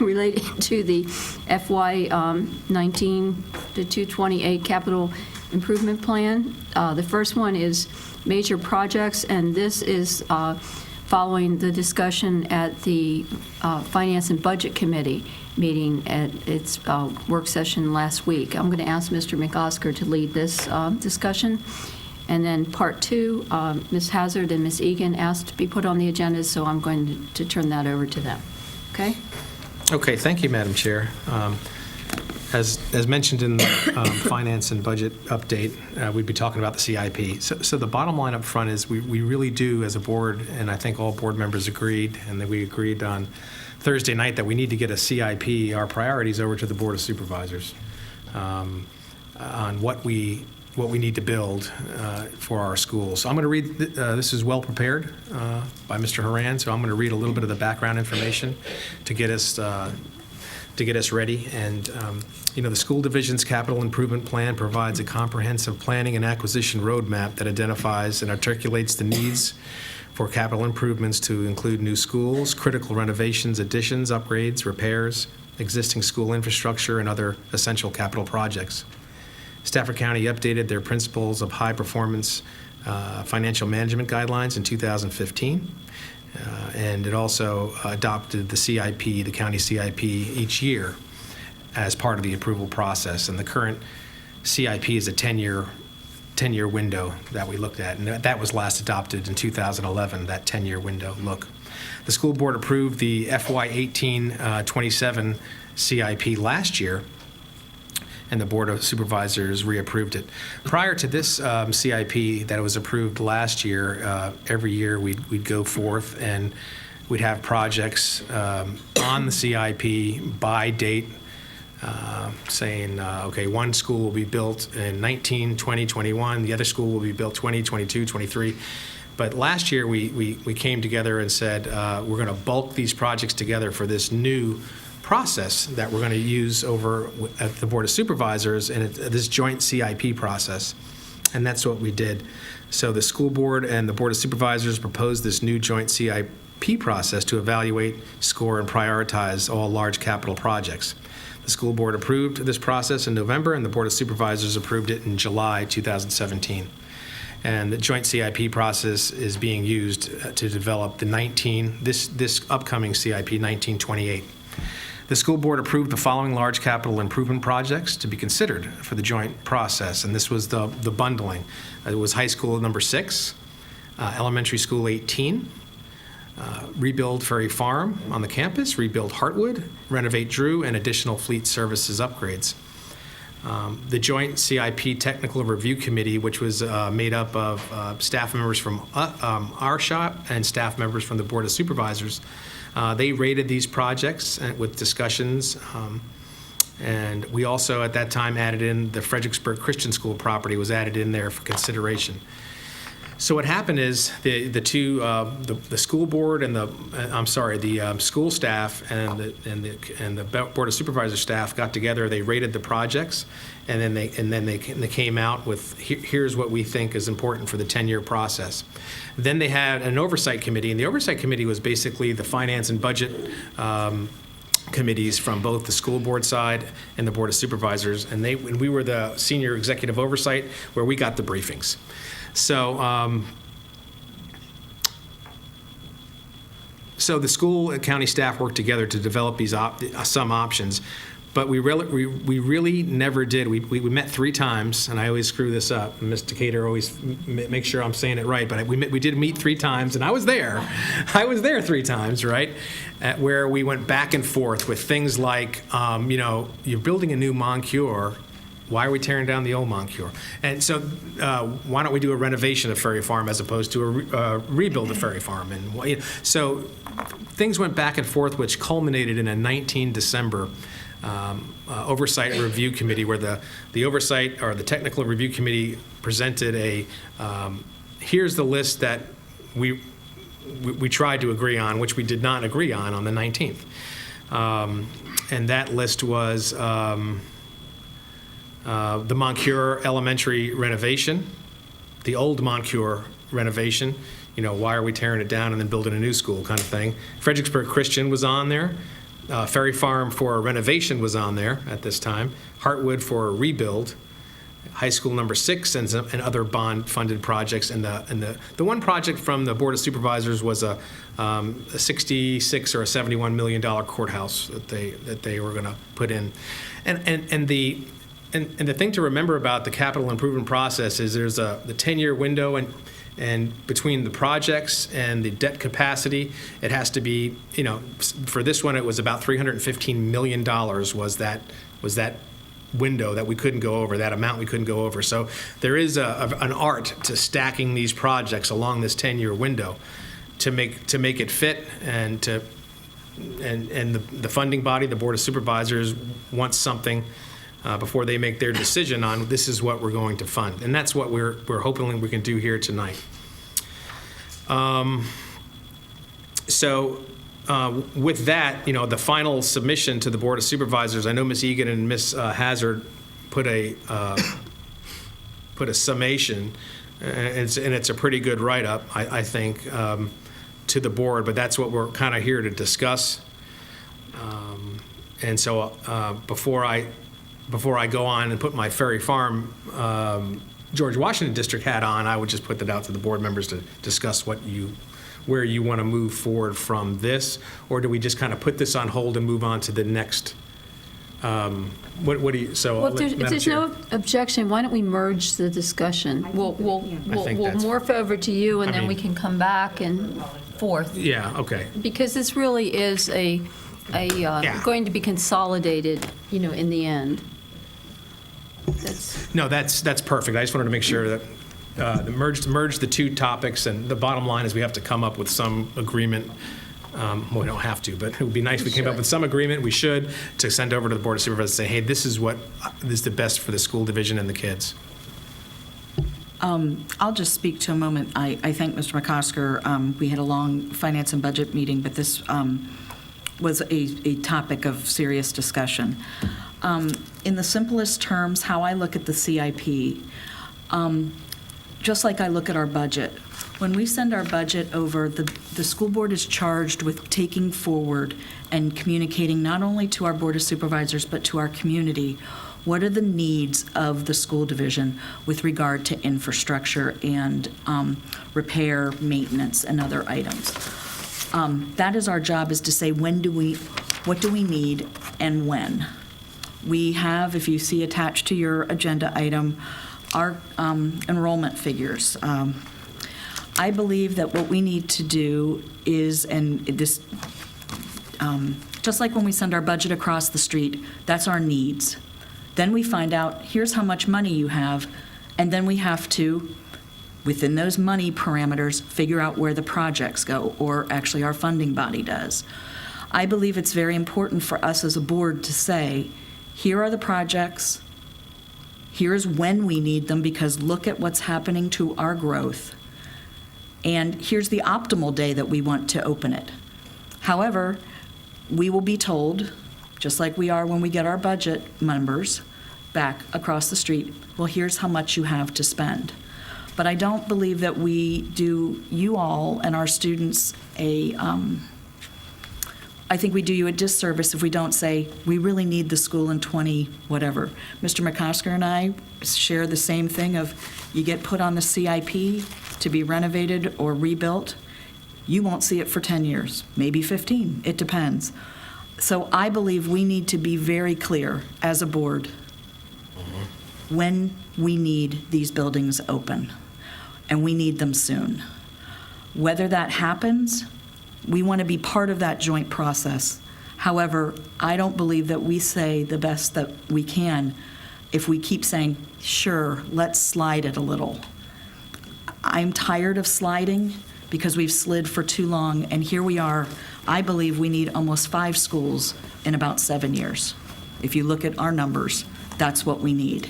related to the FY19 to 228 Capital Improvement Plan. The first one is major projects, and this is following the discussion at the Finance and Budget Committee meeting at its work session last week. I'm going to ask Mr. McOsker to lead this discussion. And then part 2, Ms. Hazard and Ms. Egan asked to be put on the agenda, so I'm going to turn that over to them. Okay? Okay, thank you, Madam Chair. As mentioned in the Finance and Budget update, we'd be talking about the CIP. So the bottom line up front is we really do, as a board, and I think all board members agreed, and that we agreed on Thursday night that we need to get a CIP, our priorities, over to the Board of Supervisors on what we need to build for our schools. So I'm going to read, this is well prepared by Mr. Horan, so I'm going to read a little bit of the background information to get us ready. And the school division's capital improvement plan provides a comprehensive planning and acquisition roadmap that identifies and articulates the needs for capital improvements to include new schools, critical renovations, additions, upgrades, repairs, existing school infrastructure, and other essential capital projects. Stafford County updated their principles of high-performance financial management guidelines in 2015, and it also adopted the CIP, the county CIP, each year as part of the approval process. And the current CIP is a 10-year window that we looked at, and that was last adopted in 2011, that 10-year window look. The school board approved the FY18-27 CIP last year, and the Board of Supervisors reapproved it. Prior to this CIP that was approved last year, every year we'd go forth and we'd have projects on the CIP by date, saying, okay, one school will be built in 19, 20, 21, the other school will be built 20, 22, 23. But last year, we came together and said, we're going to bulk these projects together for this new process that we're going to use over at the Board of Supervisors, and this joint CIP process. And that's what we did. So the school board and the Board of Supervisors proposed this new joint CIP process to evaluate, score, and prioritize all large capital projects. The school board approved this process in November, and the Board of Supervisors approved it in July 2017. And the joint CIP process is being used to develop this upcoming CIP 1928. The school board approved the following large capital improvement projects to be considered for the joint process, and this was the bundling. It was high school number 6, elementary school 18, rebuild Ferry Farm on the campus, rebuild Heartwood, renovate Drew, and additional fleet services upgrades. The Joint CIP Technical Review Committee, which was made up of staff members from our shop and staff members from the Board of Supervisors, they rated these projects with discussions. And we also, at that time, added in the Fredericksburg Christian School property was added in there for consideration. So what happened is the school board and the school staff and the Board of Supervisors staff got together. They rated the projects, and then they came out with here's what we think is important for the 10-year process. Then they had an oversight committee, and the oversight committee was basically the finance and budget committees from both the school board side and the Board of Supervisors, and we were the senior executive oversight where we got the briefings. So, so the school and county staff worked together to develop these some options, but we really never did. We met 3 times, and I always screw this up. Ms. Decatur always makes sure I'm saying it right, but we did meet 3 times, and I was there. I was there 3 times, right, where we went back and forth with things like, you're building a new Moncure. Why are we tearing down the old Moncure? And so why don't we do a renovation of Ferry Farm as opposed to a rebuild of Ferry Farm? And so things went back and forth, which culminated in a 19 December Oversight Review Committee, where the Oversight or the Technical Review Committee presented here's the list that we tried to agree on, which we did not agree on the 19th. And that list was the Moncure Elementary renovation, the old Moncure renovation, why are we tearing it down and then building a new school kind of thing. Fredericksburg Christian was on there. Ferry Farm for a renovation was on there at this time. Heartwood for a rebuild. High school number 6 and other bond-funded projects. And the one project from the Board of Supervisors was a $66 or a $71 million courthouse that they were going to put in. And the thing to remember about the capital improvement process is there's the 10-year window, and between the projects and the debt capacity, it has to be, for this one, it was about $315 million was that window that we couldn't go over, that amount we couldn't go over. So there is an art to stacking these projects along this 10-year window to make it fit, and the funding body, the Board of Supervisors, wants something before they make their decision on this is what we're going to fund. And that's what we're hoping we can do here tonight. With that, the final submission to the Board of Supervisors, I know Ms. Egan and Ms. Hazard put a summation, and it's a pretty good write-up, I think, to the board, but that's what we're kind of here to discuss. And so before I go on and put my Ferry Farm George Washington District hat on, I would just put that out to the board members to discuss where you want to move forward from this, or do we just kind of put this on hold and move on to the next? What do you? So well, if there's no objection, why don't we merge the discussion? We'll morph over to you, and then we can come back and forth. Yeah. Okay. Because this really is going to be consolidated, in the end. That's, No, that's perfect. I just wanted to make sure that merge the two topics, and the bottom line is we have to come up with some agreement. Well, we don't have to, but it would be nice if we came up with some agreement. We should, to send over to the Board of Supervisors and say, hey, this is the best for the school division and the kids. I'll just speak to a moment. I thank Mr. McCosker. We had a long finance and budget meeting, but this was a topic of serious discussion. In the simplest terms, how I look at the CIP, just like I look at our budget, when we send our budget over, the school board is charged with taking forward and communicating not only to our Board of Supervisors, but to our community, what are the needs of the school division with regard to infrastructure and repair, maintenance, and other items. That is our job, is to say, what do we need and when. We have, if you see attached to your agenda item, our enrollment figures. I believe that what we need to do is, and this, just like when we send our budget across the street, that's our needs. Then we find out, here's how much money you have, and then we have to, within those money parameters, figure out where the projects go, or actually our funding body does. I believe it's very important for us as a board to say, here are the projects, here's when we need them, because look at what's happening to our growth, and here's the optimal day that we want to open it. However, we will be told, just like we are when we get our budget numbers back across the street, well, here's how much you have to spend. But I don't believe that we do you all and our students I think we do you a disservice if we don't say, we really need the school in 20 whatever. Mr. McCosker and I share the same thing of, you get put on the CIP to be renovated or rebuilt, you won't see it for 10 years, maybe 15, it depends. So I believe we need to be very clear as a board when we need these buildings open, and we need them soon. Whether that happens, we want to be part of that joint process. However, I don't believe that we say the best that we can if we keep saying, sure, let's slide it a little. I'm tired of sliding because we've slid for too long, and here we are. I believe we need almost 5 schools in about 7 years. If you look at our numbers, that's what we need.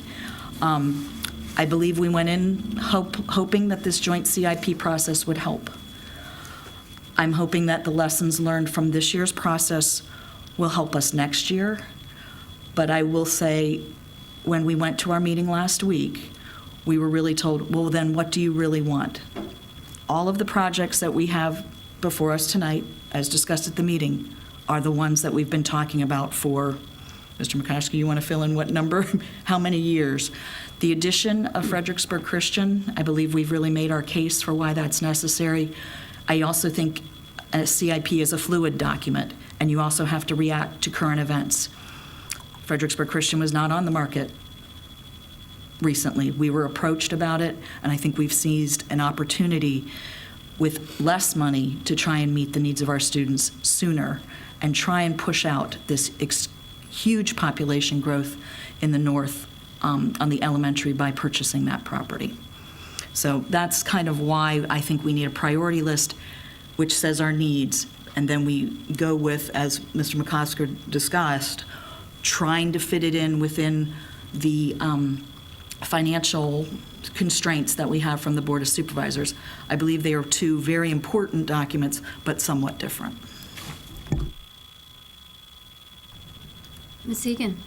I believe we went in hoping that this joint CIP process would help. I'm hoping that the lessons learned from this year's process will help us next year. But I will say, when we went to our meeting last week, we were really told, well, then what do you really want? All of the projects that we have before us tonight, as discussed at the meeting, are the ones that we've been talking about for, Mr. McCosker, you want to fill in what number? How many years? The addition of Fredericksburg Christian, I believe we've really made our case for why that's necessary. I also think a CIP is a fluid document, and you also have to react to current events. Fredericksburg Christian was not on the market recently. We were approached about it, and I think we've seized an opportunity with less money to try and meet the needs of our students sooner and try and push out this huge population growth in the north on the elementary by purchasing that property. So that's kind of why I think we need a priority list which says our needs, and then we go with, as Mr. McCosker discussed, trying to fit it in within the financial constraints that we have from the Board of Supervisors. I believe they are 2 very important documents, but somewhat different. Ms. Egan.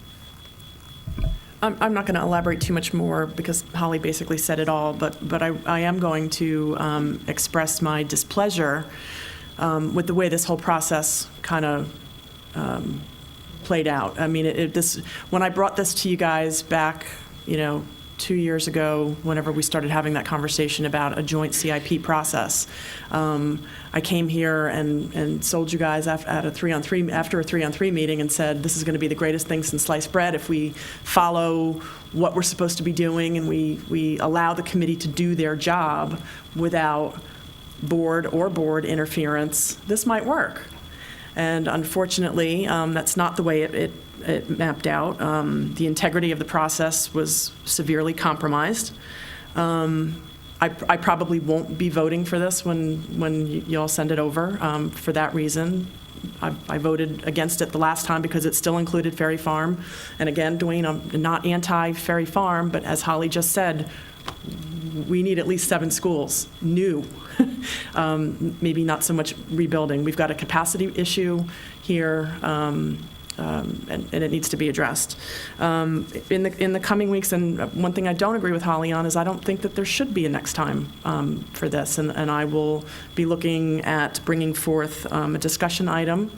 I'm not going to elaborate too much more because Holly basically said it all, but I am going to express my displeasure with the way this whole process kind of played out. I mean, when I brought this to you guys back, 2 years ago, whenever we started having that conversation about a joint CIP process, I came here and sold you guys after a 3-on-3 meeting and said, this is going to be the greatest thing since sliced bread if we follow what we're supposed to be doing and we allow the committee to do their job without board interference. This might work. And unfortunately, that's not the way it mapped out. The integrity of the process was severely compromised. I probably won't be voting for this when you all send it over for that reason. I voted against it the last time because it still included Ferry Farm. And again, Dwayne, I'm not anti-Ferry Farm, but as Holly just said, we need at least 7 schools, new. Maybe not so much rebuilding. We've got a capacity issue here, and it needs to be addressed. In the coming weeks, and one thing I don't agree with Holly on is I don't think that there should be a next time for this, and I will be looking at bringing forth a discussion item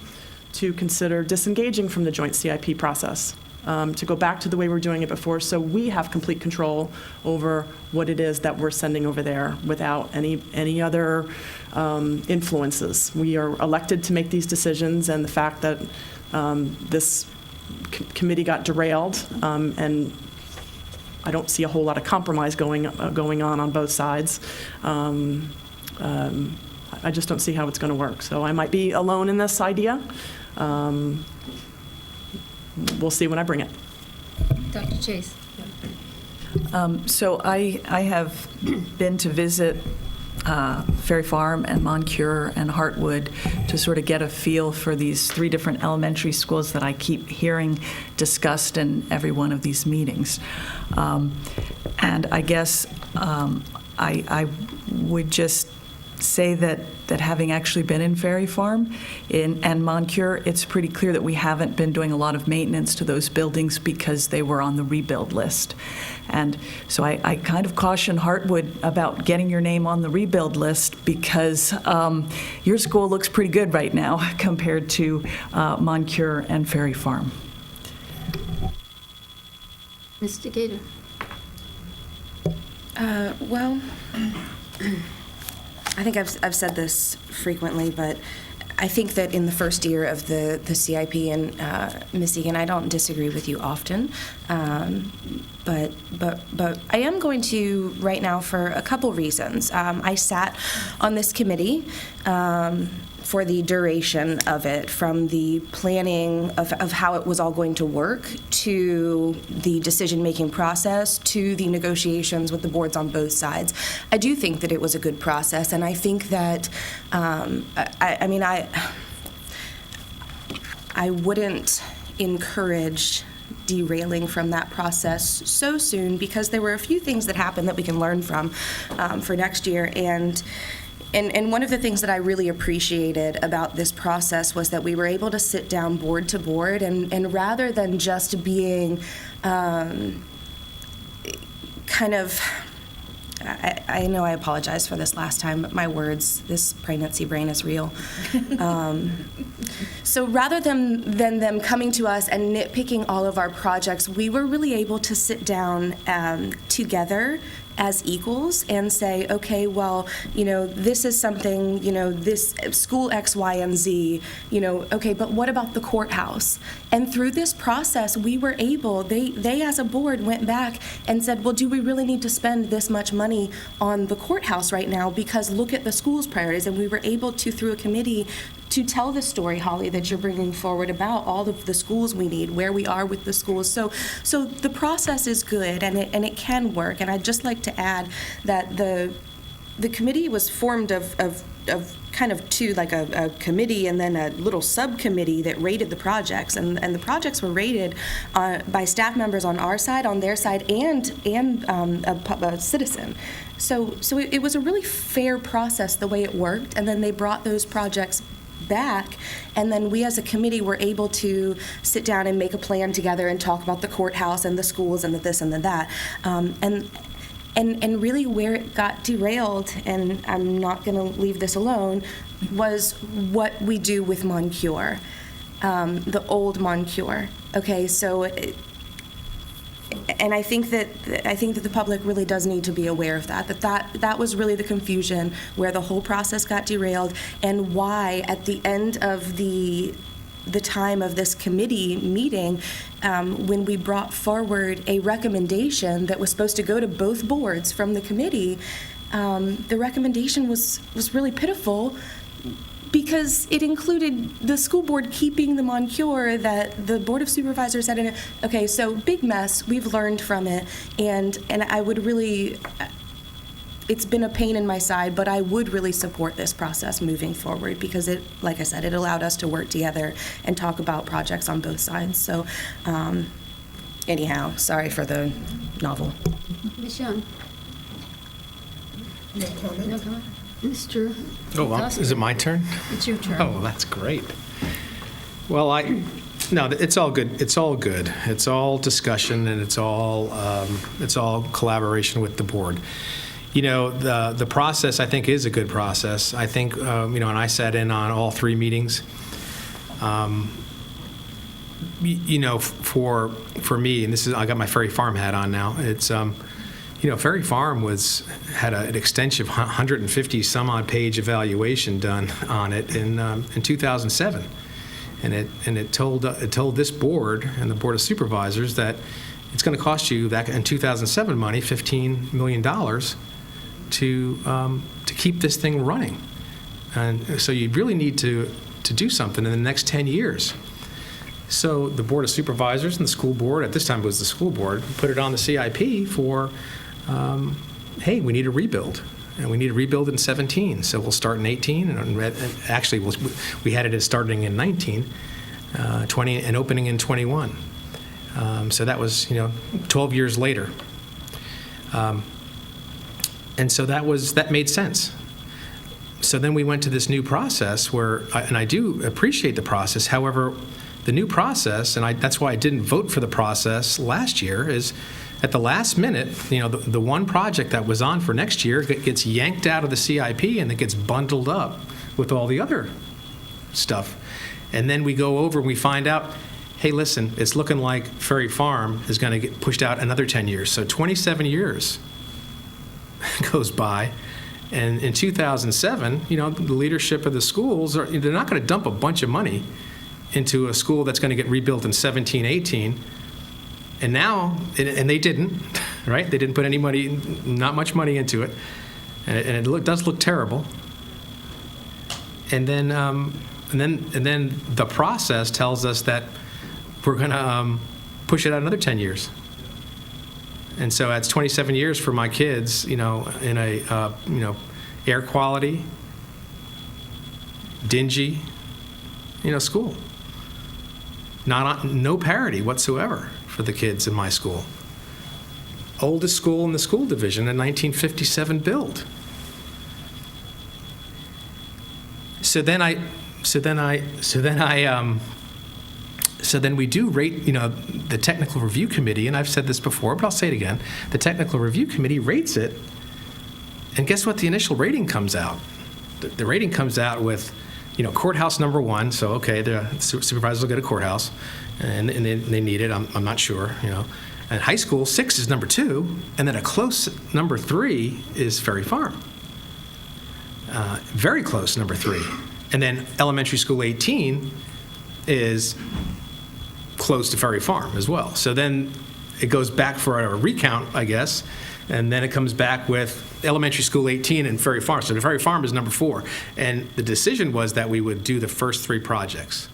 to consider disengaging from the joint CIP process, to go back to the way we're doing it before, so we have complete control over what it is that we're sending over there without any other influences. We are elected to make these decisions, and the fact that this committee got derailed, and I don't see a whole lot of compromise going on both sides. I just don't see how it's going to work. So I might be alone in this idea. We'll see when I bring it. Dr. Chase. So I have been to visit Ferry Farm and Moncure and Heartwood to sort of get a feel for these 3 different elementary schools that I keep hearing discussed in every one of these meetings. And I guess I would just say that having actually been in Ferry Farm and Moncure, it's pretty clear that we haven't been doing a lot of maintenance to those buildings because they were on the rebuild list. And so I kind of caution Heartwood about getting your name on the rebuild list because your school looks pretty good right now compared to Moncure and Ferry Farm. Mr. Gator. Well, I think I've said this frequently, but I think that in the first year of the CIP, and Ms. Egan, I don't disagree with you often, but I am going to right now for a couple reasons. I sat on this committee for the duration of it, from the planning of how it was all going to work, to the decision-making process, to the negotiations with the boards on both sides. I do think that it was a good process, and I think that, I wouldn't encourage derailing from that process so soon, because there were a few things that happened that we can learn from for next year. And one of the things that I really appreciated about this process was that we were able to sit down board to board, and rather than just being kind of, I know I apologize for this last time, but my words, this pregnancy brain is real. So rather than them coming to us and nitpicking all of our projects, we were really able to sit down together as equals and say, okay, well, this is something, this school X, Y, and Z, okay, but what about the courthouse? And through this process, we were able, they as a board went back and said, well, do we really need to spend this much money on the courthouse right now? Because look at the school's priorities. And we were able to, through a committee, to tell the story, Holly, that you're bringing forward about all of the schools we need, where we are with the schools. So the process is good, and it can work. And I'd just like to add that the committee was formed of kind of 2, like a committee and then a little subcommittee that rated the projects. And the projects were rated by staff members on our side, on their side, and a citizen. So it was a really fair process the way it worked. And then they brought those projects back, and then we as a committee were able to sit down and make a plan together and talk about the courthouse and the schools and the this and the that. And really where it got derailed, and I'm not going to leave this alone, was what we do with Moncure, the old Moncure. Okay, so and I think that the public really does need to be aware of that was really the confusion, where the whole process got derailed, and why at the end of the time of this committee meeting, when we brought forward a recommendation that was supposed to go to both boards from the committee, the recommendation was really pitiful, Because it included the school board keeping the Moncure that the Board of Supervisors had in it. Okay, so big mess. We've learned from it, and I would really, it's been a pain in my side, but I would really support this process moving forward because it, like I said, it allowed us to work together and talk about projects on both sides. So, anyhow, sorry for the novel. Ms. Young? No comment. No comment? Mr. Oh, well, is it my turn? It's your turn. Oh, that's great. Well, no, it's all good. It's all good. It's all discussion, and it's all collaboration with the board. You know, the process, I think, is a good process. I think, you know, and I sat in on all 3 meetings. You know, for me, and I got my Ferry Farm hat on now. It's you know, Ferry Farm had an extensive 150 some odd page evaluation done on it in 2007, and it told this board and the Board of Supervisors that it's going to cost you back in 2007 money $15 million to keep this thing running, and so you really need to do something in the next 10 years. So the Board of Supervisors and the school board, at this time it was the school board, put it on the CIP for, hey, we need a rebuild. And we need to rebuild in 17. So we'll start in 18. And actually, we had it as starting in 19, 20, and opening in 21. So that was, 12 years later. And so that made sense. So then we went to this new process where, and I do appreciate the process. However, the new process, and that's why I didn't vote for the process last year, is at the last minute, the one project that was on for next year gets yanked out of the CIP and it gets bundled up with all the other stuff. And then we go over and we find out, hey, listen, it's looking like Ferry Farm is going to get pushed out another 10 years. So 27 years goes by. And in 2007, the leadership of the schools, they're not going to dump a bunch of money into a school that's going to get rebuilt in 17, 18. And now, and they didn't, right? They didn't put any money, not much money into it. And it does look terrible. And then the process tells us that we're going to push it out another 10 years. And so that's 27 years for my kids, in a, air quality, dingy, school. No parity whatsoever for the kids in my school. Oldest school in the school division, a 1957 build. So then we do rate, the technical review committee, and I've said this before, but I'll say it again. The technical review committee rates it, and guess what the initial rating comes out? The rating comes out with, courthouse number 1, so okay, the supervisors will get a courthouse, and they need it, I'm not sure, And high school, 6 is number 2, and then a close number 3 is Ferry Farm. Very close number 3. And then elementary school 18 is close to Ferry Farm as well. So then it goes back for a recount, I guess, and then it comes back with elementary school 18 and Ferry Farm. So the Ferry Farm is number 4. And the decision was that we would do the first 3 projects.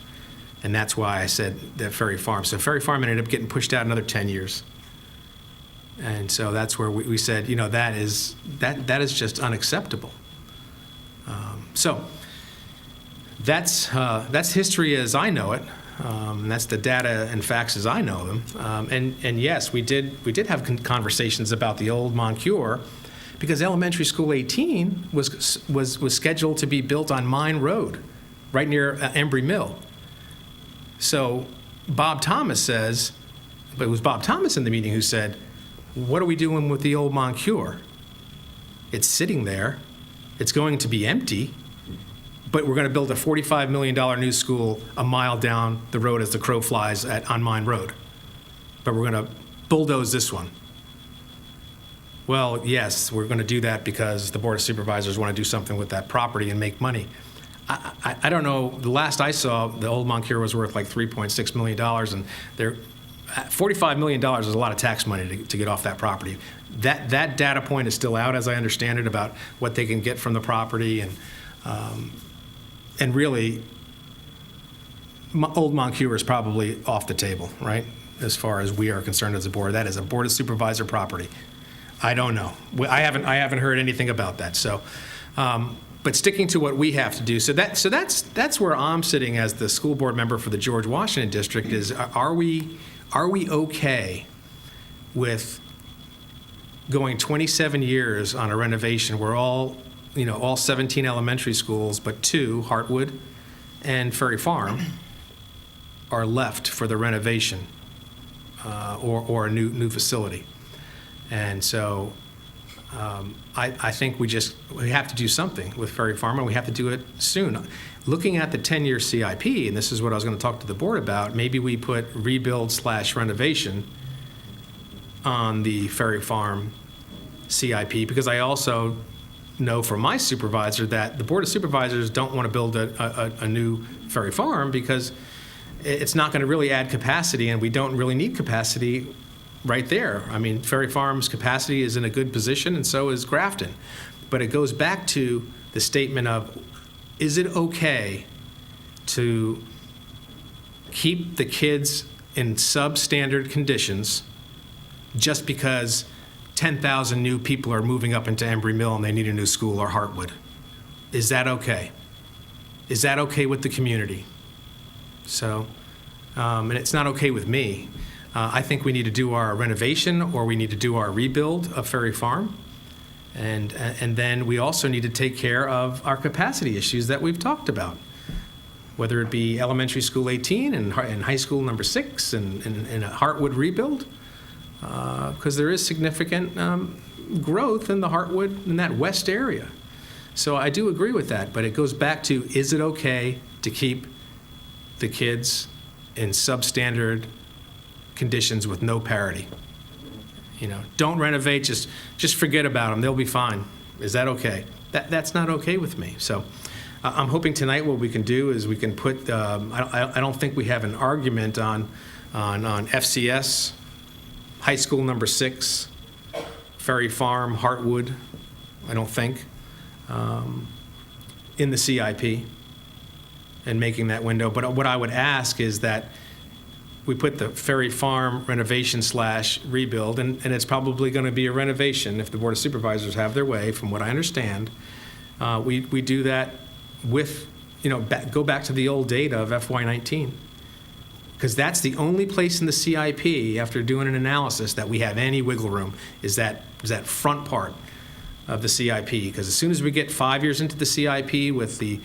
And that's why I said that Ferry Farm. So Ferry Farm ended up getting pushed out another 10 years. And so that's where we said, that is just unacceptable. So that's history as I know it. That's the data and facts as I know them. And yes, we did have conversations about the old Moncure, because elementary school 18 was scheduled to be built on Mine Road, right near Embry Mill. So Bob Thomas says, but it was Bob Thomas in the meeting who said, what are we doing with the old Moncure? It's sitting there. It's going to be empty. But we're going to build a $45 million new school a mile down the road as the crow flies on Mine Road. But we're going to bulldoze this one. Well, yes, we're going to do that because the Board of Supervisors want to do something with that property and make money. I don't know. The last I saw, the old Moncure was worth like $3.6 million, and $45 million is a lot of tax money to get off that property. That data point is still out, as I understand it, about what they can get from the property, and And really, Old Moncur is probably off the table, right? As far as we are concerned as a board. That is a Board of Supervisor property. I don't know. I haven't heard anything about that. So, but sticking to what we have to do. So that's where I'm sitting as the school board member for the George Washington District. Is are we okay with going 27 years on a renovation where all 17 elementary schools, but 2, Heartwood and Ferry Farm, are left for the renovation or a new facility. And so I think we have to do something with Ferry Farm, and we have to do it soon. Looking at the 10-year CIP, and this is what I was going to talk to the board about, maybe we put rebuild/renovation on the Ferry Farm CIP, because I also know from my supervisor that the Board of Supervisors don't want to build a new Ferry Farm because it's not going to really add capacity, and we don't really need capacity right there. I mean, Ferry Farm's capacity is in a good position, and so is Grafton. But it goes back to the statement of, is it okay to keep the kids in substandard conditions just because 10,000 new people are moving up into Embry Mill and they need a new school, or Heartwood? Is that okay? Is that okay with the community? So, and it's not okay with me. I think we need to do our renovation, or we need to do our rebuild of Ferry Farm. And then we also need to take care of our capacity issues that we've talked about, whether it be elementary school 18 and high school number 6 and a Heartwood rebuild, because there is significant growth in the Heartwood, in that west area. So I do agree with that, but it goes back to, is it okay to keep the kids in substandard conditions with no parity? Don't renovate, just forget about them, they'll be fine. Is that okay? That's not okay with me. So I'm hoping tonight what we can do is we can put, I don't think we have an argument on FCS, high school number 6, Ferry Farm, Heartwood, I don't think, in the CIP, and making that window. But what I would ask is that we put the Ferry Farm renovation/rebuild, and it's probably going to be a renovation if the Board of Supervisors have their way, from what I understand. We do that with, go back to the old data of FY19, because that's the only place in the CIP, after doing an analysis, that we have any wiggle room, is that front part of the CIP. Because as soon as we get 5 years into the CIP with the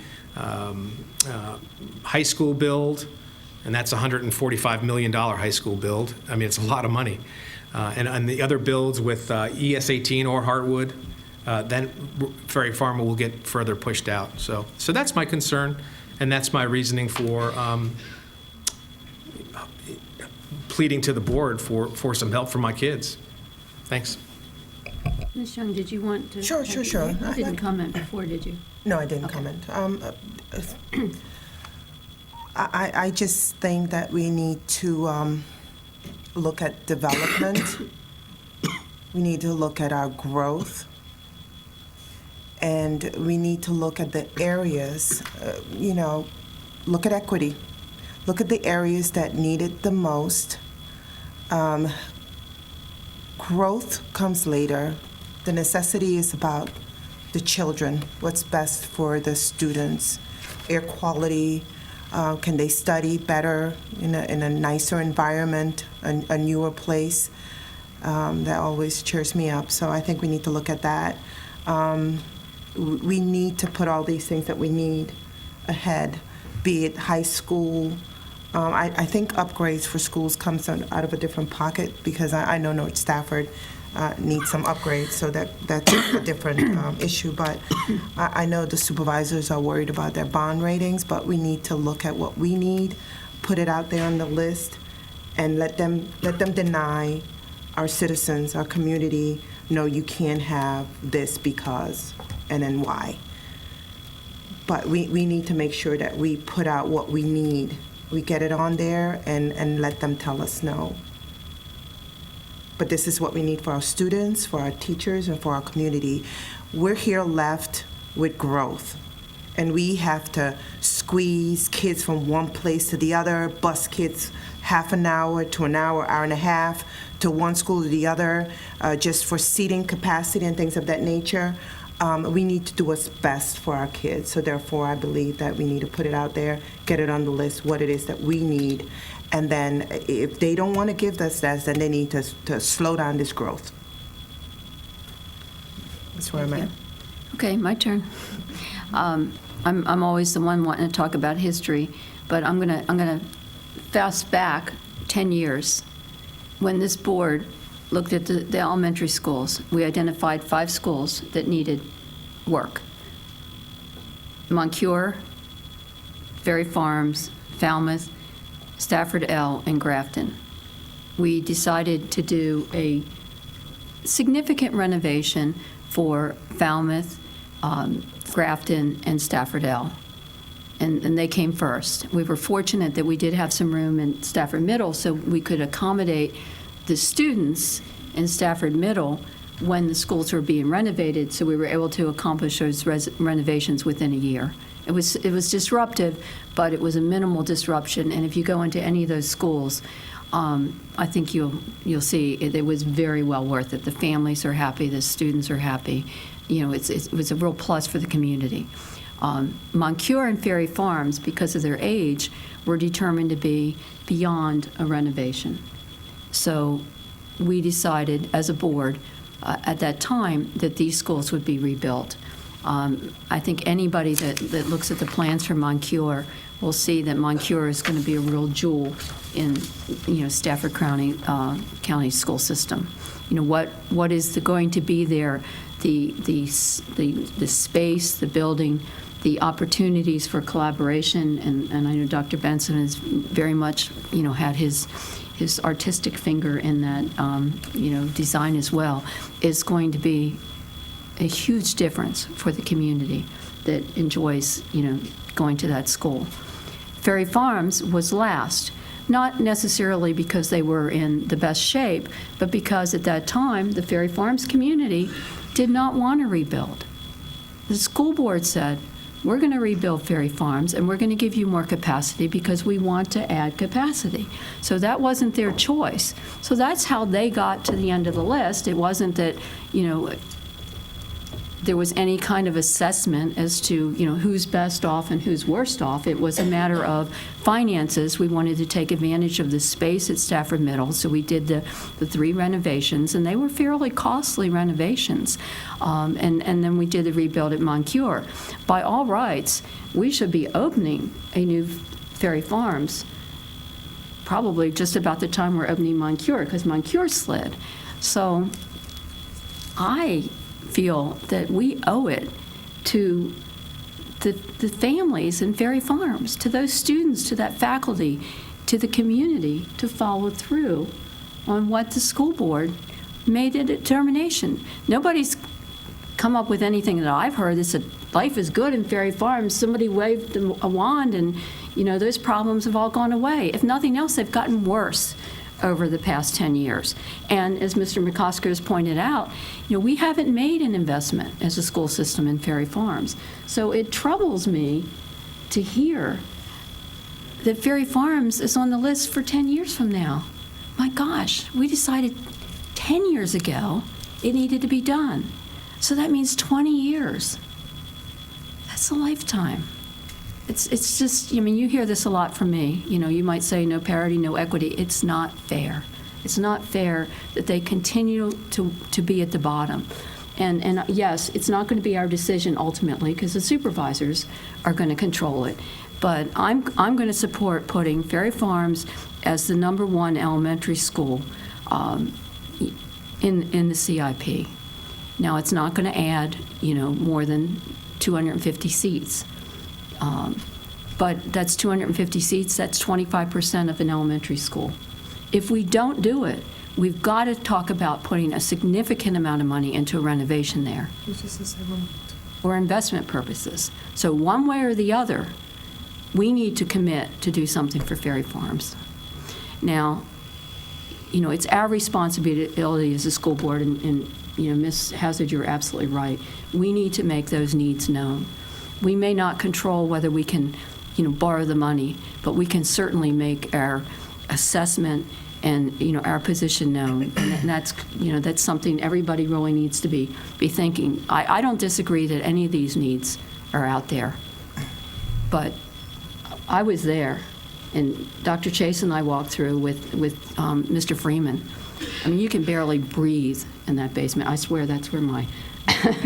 high school build, and that's a $145 million high school build. I mean, it's a lot of money. And the other builds with ES18 or Heartwood, then Ferry Farm will get further pushed out. So that's my concern, and that's my reasoning for pleading to the board for some help for my kids. Thanks. Ms. Young, did you want to? Sure. You didn't comment before, did you? No, I didn't comment. I just think that we need to look at development. We need to look at our growth. And we need to look at the areas, look at equity. Look at the areas that need it the most. Growth comes later. The necessity is about the children, what's best for the students, air quality. Can they study better in a nicer environment, a newer place? That always cheers me up. So I think we need to look at that. We need to put all these things that we need ahead, be it high school. I think upgrades for schools comes out of a different pocket, because I know North Stafford needs some upgrades, so that's a different issue. But I know the supervisors are worried about their bond ratings, but we need to look at what we need, put it out there on the list, and let them deny our citizens, our community, no, you can't have this because, and then why. But we need to make sure that we put out what we need. We get it on there and let them tell us no. But this is what we need for our students, for our teachers, and for our community. We're here left with growth. and we have to squeeze kids from one place to the other, bus kids half an hour to an hour, hour and a half, to one school to the other, just for seating capacity and things of that nature. We need to do what's best for our kids. So therefore, I believe that we need to put it out there, get it on the list, what it is that we need. And then if they don't want to give us that, then they need to slow down this growth. That's where I'm at. Okay, my turn. I'm always the one wanting to talk about history, but I'm gonna fast back 10 years. When this board looked at the elementary schools, we identified 5 schools that needed work. Moncure, Ferry Farms, Falmouth, Stafford L, and Grafton. We decided to do a significant renovation for Falmouth, Grafton, and Stafford L. And they came first. We were fortunate that we did have some room in Stafford Middle, so we could accommodate the students in Stafford Middle when the schools were being renovated, so we were able to accomplish those renovations within a year. It was disruptive, but it was a minimal disruption, and if you go into any of those schools, I think you'll see it was very well worth it. The families are happy, the students are happy. You know, it was a real plus for the community. Moncure and Ferry Farms, because of their age, were determined to be beyond a renovation. So we decided as a board at that time that these schools would be rebuilt. I think anybody that looks at the plans for Moncure will see that Moncure is going to be a real jewel in, Stafford County school system. What is going to be there? The space, the building, the opportunities for collaboration, and I know Dr. Benson has very much, had his artistic finger in that, design as well, is going to be a huge difference for the community that enjoys, going to that school. Ferry Farms was last, not necessarily because they were in the best shape, but because at that time, the Ferry Farms community did not want to rebuild. The school board said, we're going to rebuild Ferry Farms, and we're going to give you more capacity because we want to add capacity. So that wasn't their choice. So that's how they got to the end of the list. It wasn't that, there was any kind of assessment as to, who's best off and who's worst off. It was a matter of finances. We wanted to take advantage of the space at Stafford Middle, so we did the 3 renovations, and they were fairly costly renovations. And then we did the rebuild at Moncure. By all rights, we should be opening a new Ferry Farms probably just about the time we're opening Moncure, because Moncure slid. So I feel that we owe it to the families in Ferry Farms, to those students, to that faculty, to the community to follow through on what the school board made a determination. Nobody's come up with anything that I've heard that said life is good in Ferry Farms. Somebody waved a wand and, those problems have all gone away. If nothing else, they've gotten worse over the past 10 years. And as Mr. McCosker has pointed out, we haven't made an investment as a school system in Ferry Farms. So it troubles me to hear that Ferry Farms is on the list for 10 years from now. My gosh, we decided 10 years ago it needed to be done. So that means 20 years. That's a lifetime. It's just, you hear this a lot from me. You might say no parity, no equity. It's not fair. It's not fair that they continue to be at the bottom. And yes, it's not going to be our decision ultimately because the supervisors are going to control it. But I'm going to support putting Ferry Farms as the #1 elementary school in the CIP. Now, it's not going to add, more than 250 seats. But that's 250 seats, that's 25% of an elementary school. If we don't do it, we've got to talk about putting a significant amount of money into a renovation there. For investment purposes. So one way or the other, we need to commit to do something for Ferry Farms. Now, it's our responsibility as a school board, and Ms. Hazard, you're absolutely right. We need to make those needs known. we may not control whether we can, borrow the money, but we can certainly make our assessment and, our position known. And that's, that's something everybody really needs to be thinking. I don't disagree that any of these needs are out there, but I was there, and Dr. Chase and I walked through with Mr. Freeman. I mean, you can barely breathe in that basement. I swear that's where my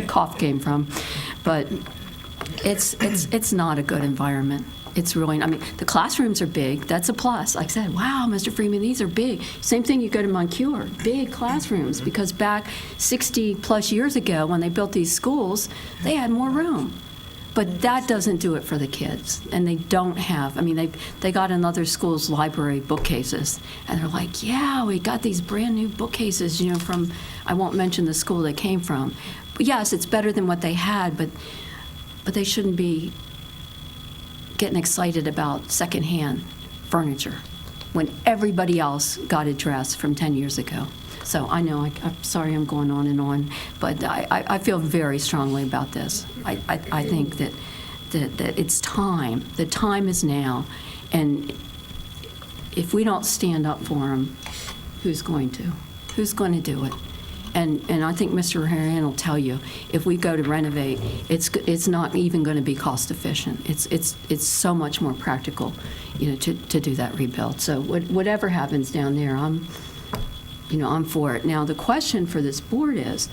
cough came from. But it's not a good environment. It's really, I mean, the classrooms are big. That's a plus. Like I said, wow, Mr. Freeman, these are big. Same thing, you go to Moncure, big classrooms, because back 60 plus years ago when they built these schools, they had more room. But that doesn't do it for the kids. And they don't have, I mean, they got in other schools' library bookcases. And they're like, yeah, we got these brand new bookcases, from, I won't mention the school they came from. But yes, it's better than what they had, but they shouldn't be getting excited about secondhand furniture when everybody else got addressed from 10 years ago. So I know, I'm sorry I'm going on and on, but I feel very strongly about this. I think that it's time. The time is now. And if we don't stand up for them, who's going to? Who's going to do it? And I think Mr. Herian will tell you, if we go to renovate, it's not even going to be cost efficient. It's so much more practical, to do that rebuild. So whatever happens down there, I'm for it. Now, the question for this board is,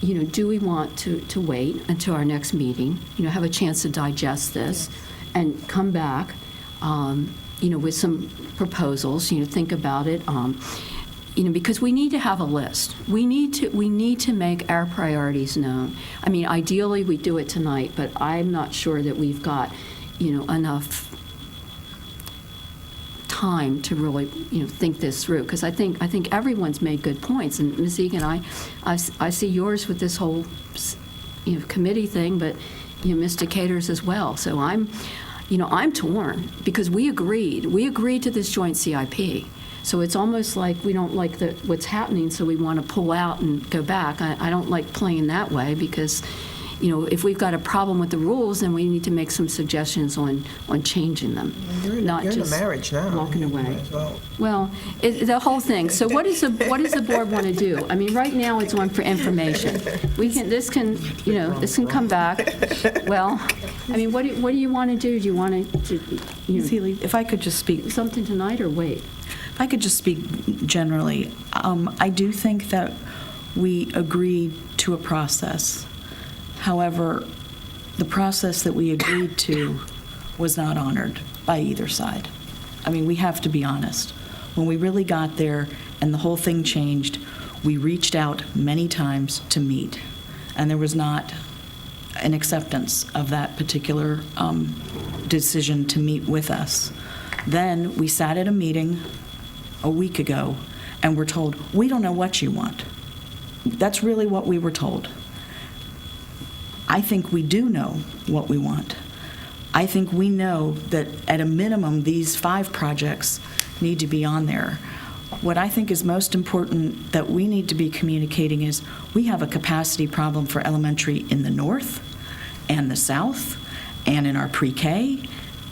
do we want to wait until our next meeting, have a chance to digest this and come back, with some proposals, think about it, because we need to have a list. We need to make our priorities known. I mean, ideally, we do it tonight, but I'm not sure that we've got, enough time to really, think this through. Because I think everyone's made good points. And Ms. Egan, I see yours with this whole, committee thing, but Mr. Cater's as well. So I'm torn because we agreed to this joint CIP. So it's almost like we don't like what's happening, so we want to pull out and go back. I don't like playing that way because, if we've got a problem with the rules, then we need to make some suggestions on changing them, not you're just in a marriage now. walking away. Might as well. Well, the whole thing. So what does the board want to do? I mean, right now it's on for information. This can come back. Well, I mean, what do you want to do? Do you want to Seeley, if I could just speak something tonight or wait? If I could just speak generally, I do think that we agreed to a process. However, the process that we agreed to was not honored by either side. I mean, we have to be honest. When we really got there and the whole thing changed, we reached out many times to meet, and there was not an acceptance of that particular decision to meet with us. Then we sat at a meeting a week ago, and we're told, we don't know what you want. That's really what we were told. I think we do know what we want. I think we know that at a minimum, these 5 projects need to be on there. What I think is most important that we need to be communicating is we have a capacity problem for elementary in the north and the south and in our pre-K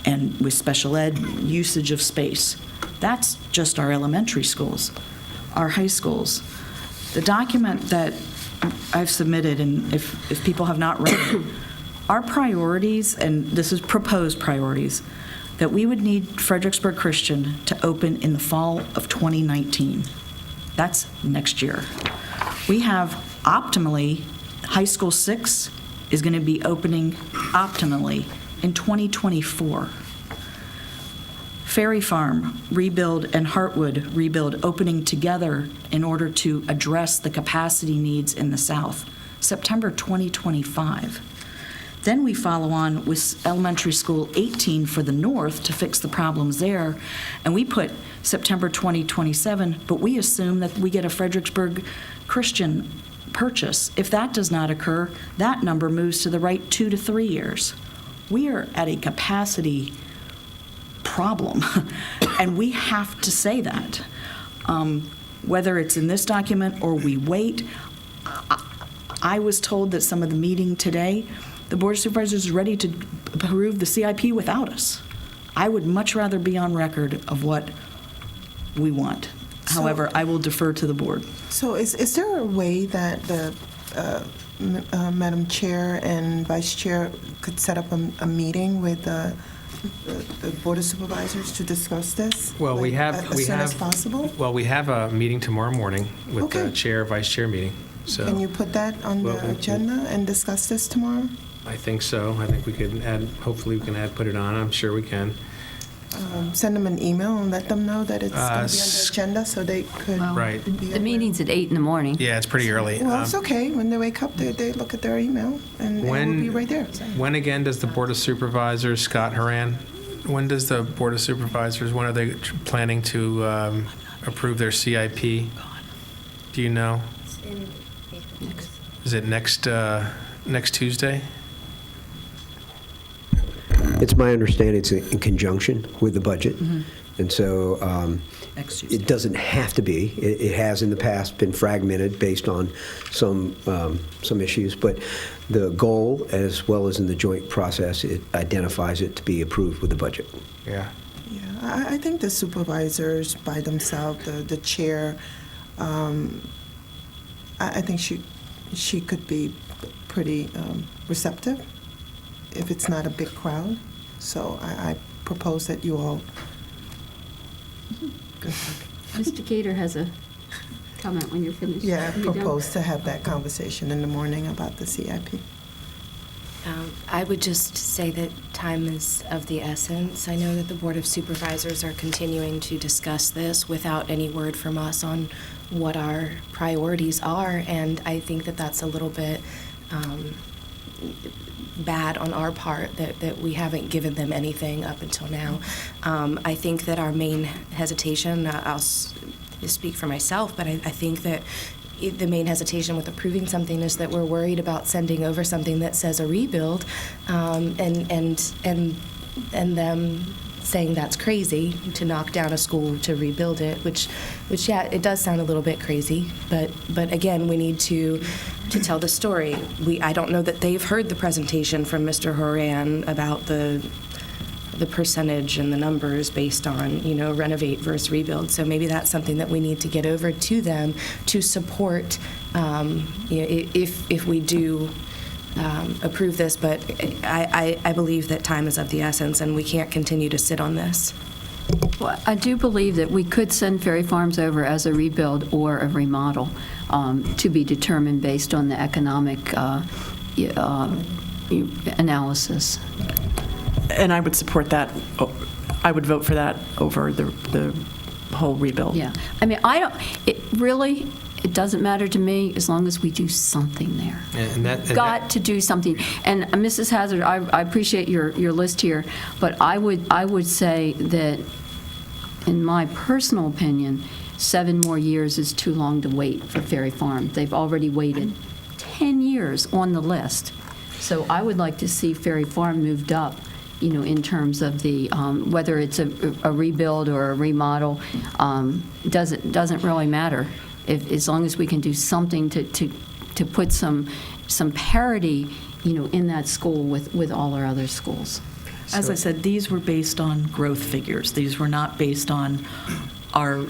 and with special ed usage of space. That's just our elementary schools, our high schools. The document that I've submitted, and if people have not read it, our priorities, and this is proposed priorities, that we would need Fredericksburg Christian to open in the fall of 2019. That's next year. We have optimally, high school 6 is going to be opening optimally in 2024. Ferry Farm rebuild and Heartwood rebuild opening together in order to address the capacity needs in the south, September 2025. Then we follow on with elementary school 18 for the north to fix the problems there, and we put September 2027, but we assume that we get a Fredericksburg Christian purchase. If that does not occur, that number moves to the right 2 to 3 years. We are at a capacity problem, and we have to say that. Whether it's in this document or we wait, I was told that some of the meeting today, the Board of Supervisors is ready to approve the CIP without us. I would much rather be on record of what we want. However, I will defer to the board. So is there a way that the Madam Chair and Vice Chair could set up a meeting with the Board of Supervisors to discuss this? Well, we have as soon as possible? Well, we have a meeting tomorrow morning with the chair, vice chair meeting. So Can you put that on the agenda and discuss this tomorrow? I think so. I think we could add. Hopefully, we can put it on. I'm sure we can. Send them an email and let them know that it's going to be on the agenda so they could. Right. The meeting's at 8 in the morning. Yeah, it's pretty early. Well, it's okay. When they wake up, they look at their email and it will be right there. When again does the Board of Supervisors, Scott Haran, when does the Board of Supervisors, when are they planning to approve their CIP? Do you know? Is it next Tuesday? It's my understanding it's in conjunction with the budget. And so it doesn't have to be. It has in the past been fragmented based on some issues, but the goal, as well as in the joint process, it identifies it to be approved with the budget. Yeah. Yeah, I think the supervisors by themselves, the chair, I think she could be pretty receptive if it's not a big crowd. So I propose that you all. Mr. Cater has a comment when you're finished. Yeah, Are you done? propose to have that conversation in the morning about the CIP. I would just say that time is of the essence. I know that the Board of Supervisors are continuing to discuss this without any word from us on what our priorities are, and I think that that's a little bit bad on our part that we haven't given them anything up until now. I think that our main hesitation, I'll speak for myself, but I think that the main hesitation with approving something is that we're worried about sending over something that says a rebuild, and them saying that's crazy to knock down a school to rebuild it, which yeah, it does sound a little bit crazy, but again, we need to tell the story. I don't know that they've heard the presentation from Mr. Horan about the percentage and the numbers based on, renovate versus rebuild. So maybe that's something that we need to get over to them to support, if we do approve this. But I believe that time is of the essence, and we can't continue to sit on this. Well, I do believe that we could send Ferry Farms over as a rebuild or a remodel, to be determined based on the economic analysis. And I would support that. I would vote for that over the whole rebuild. Yeah. I mean, it doesn't matter to me as long as we do something there. Got to do something. And Mrs. Hazard, I appreciate your list here, but I would say that, in my personal opinion, 7 more years is too long to wait for Ferry Farm. They've already waited 10 years on the list. So I would like to see Ferry Farm moved up, in terms of the, whether it's a rebuild or a remodel, doesn't really matter. As long as we can do something to put some parity, in that school with all our other schools. As I said, these were based on growth figures. These were not based on our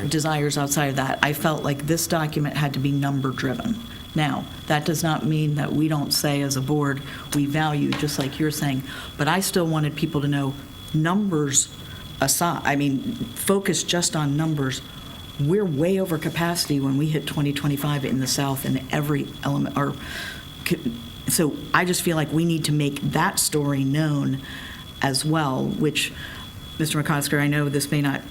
desires outside of that. I felt like this document had to be number-driven. Now, that does not mean that we don't say as a board we value, just like you're saying, but I still wanted people to know numbers aside. I mean, focus just on numbers. We're way over capacity when we hit 2025 in the South in every element. So I just feel like we need to make that story known as well, which, Mr. McCosker, I know this may not...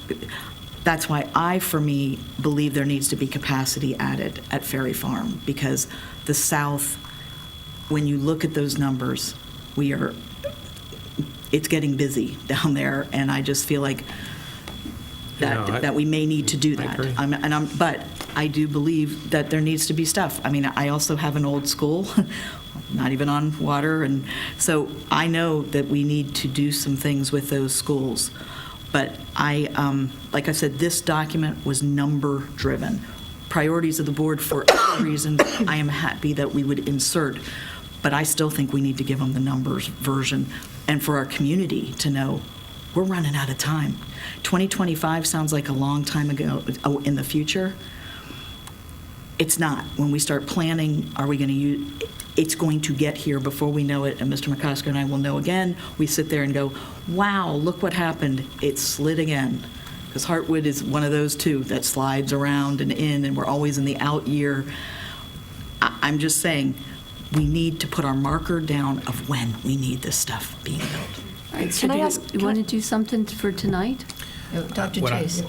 That's why for me, believe there needs to be capacity added at Ferry Farm, because the South, when you look at those numbers, it's getting busy down there, and I just feel like that we may need to do that. But I do believe that there needs to be stuff. I mean, I also have an old school, not even on water, and so I know that we need to do some things with those schools. But like I said, this document was number-driven. Priorities of the board, for other reasons, I am happy that we would insert. but I still think we need to give them the numbers version, and for our community to know we're running out of time. 2025 sounds like a long time ago in the future. It's not. When we start planning, are we going to use, it's going to get here before we know it, and Mr. McCosker and I will know again. We sit there and go, wow, look what happened. It slid again. Because Heartwood is one of those too that slides around and in, and we're always in the out year. I'm just saying, we need to put our marker down of when we need this stuff being built. All right, so you want to do something for tonight? Dr. Chase.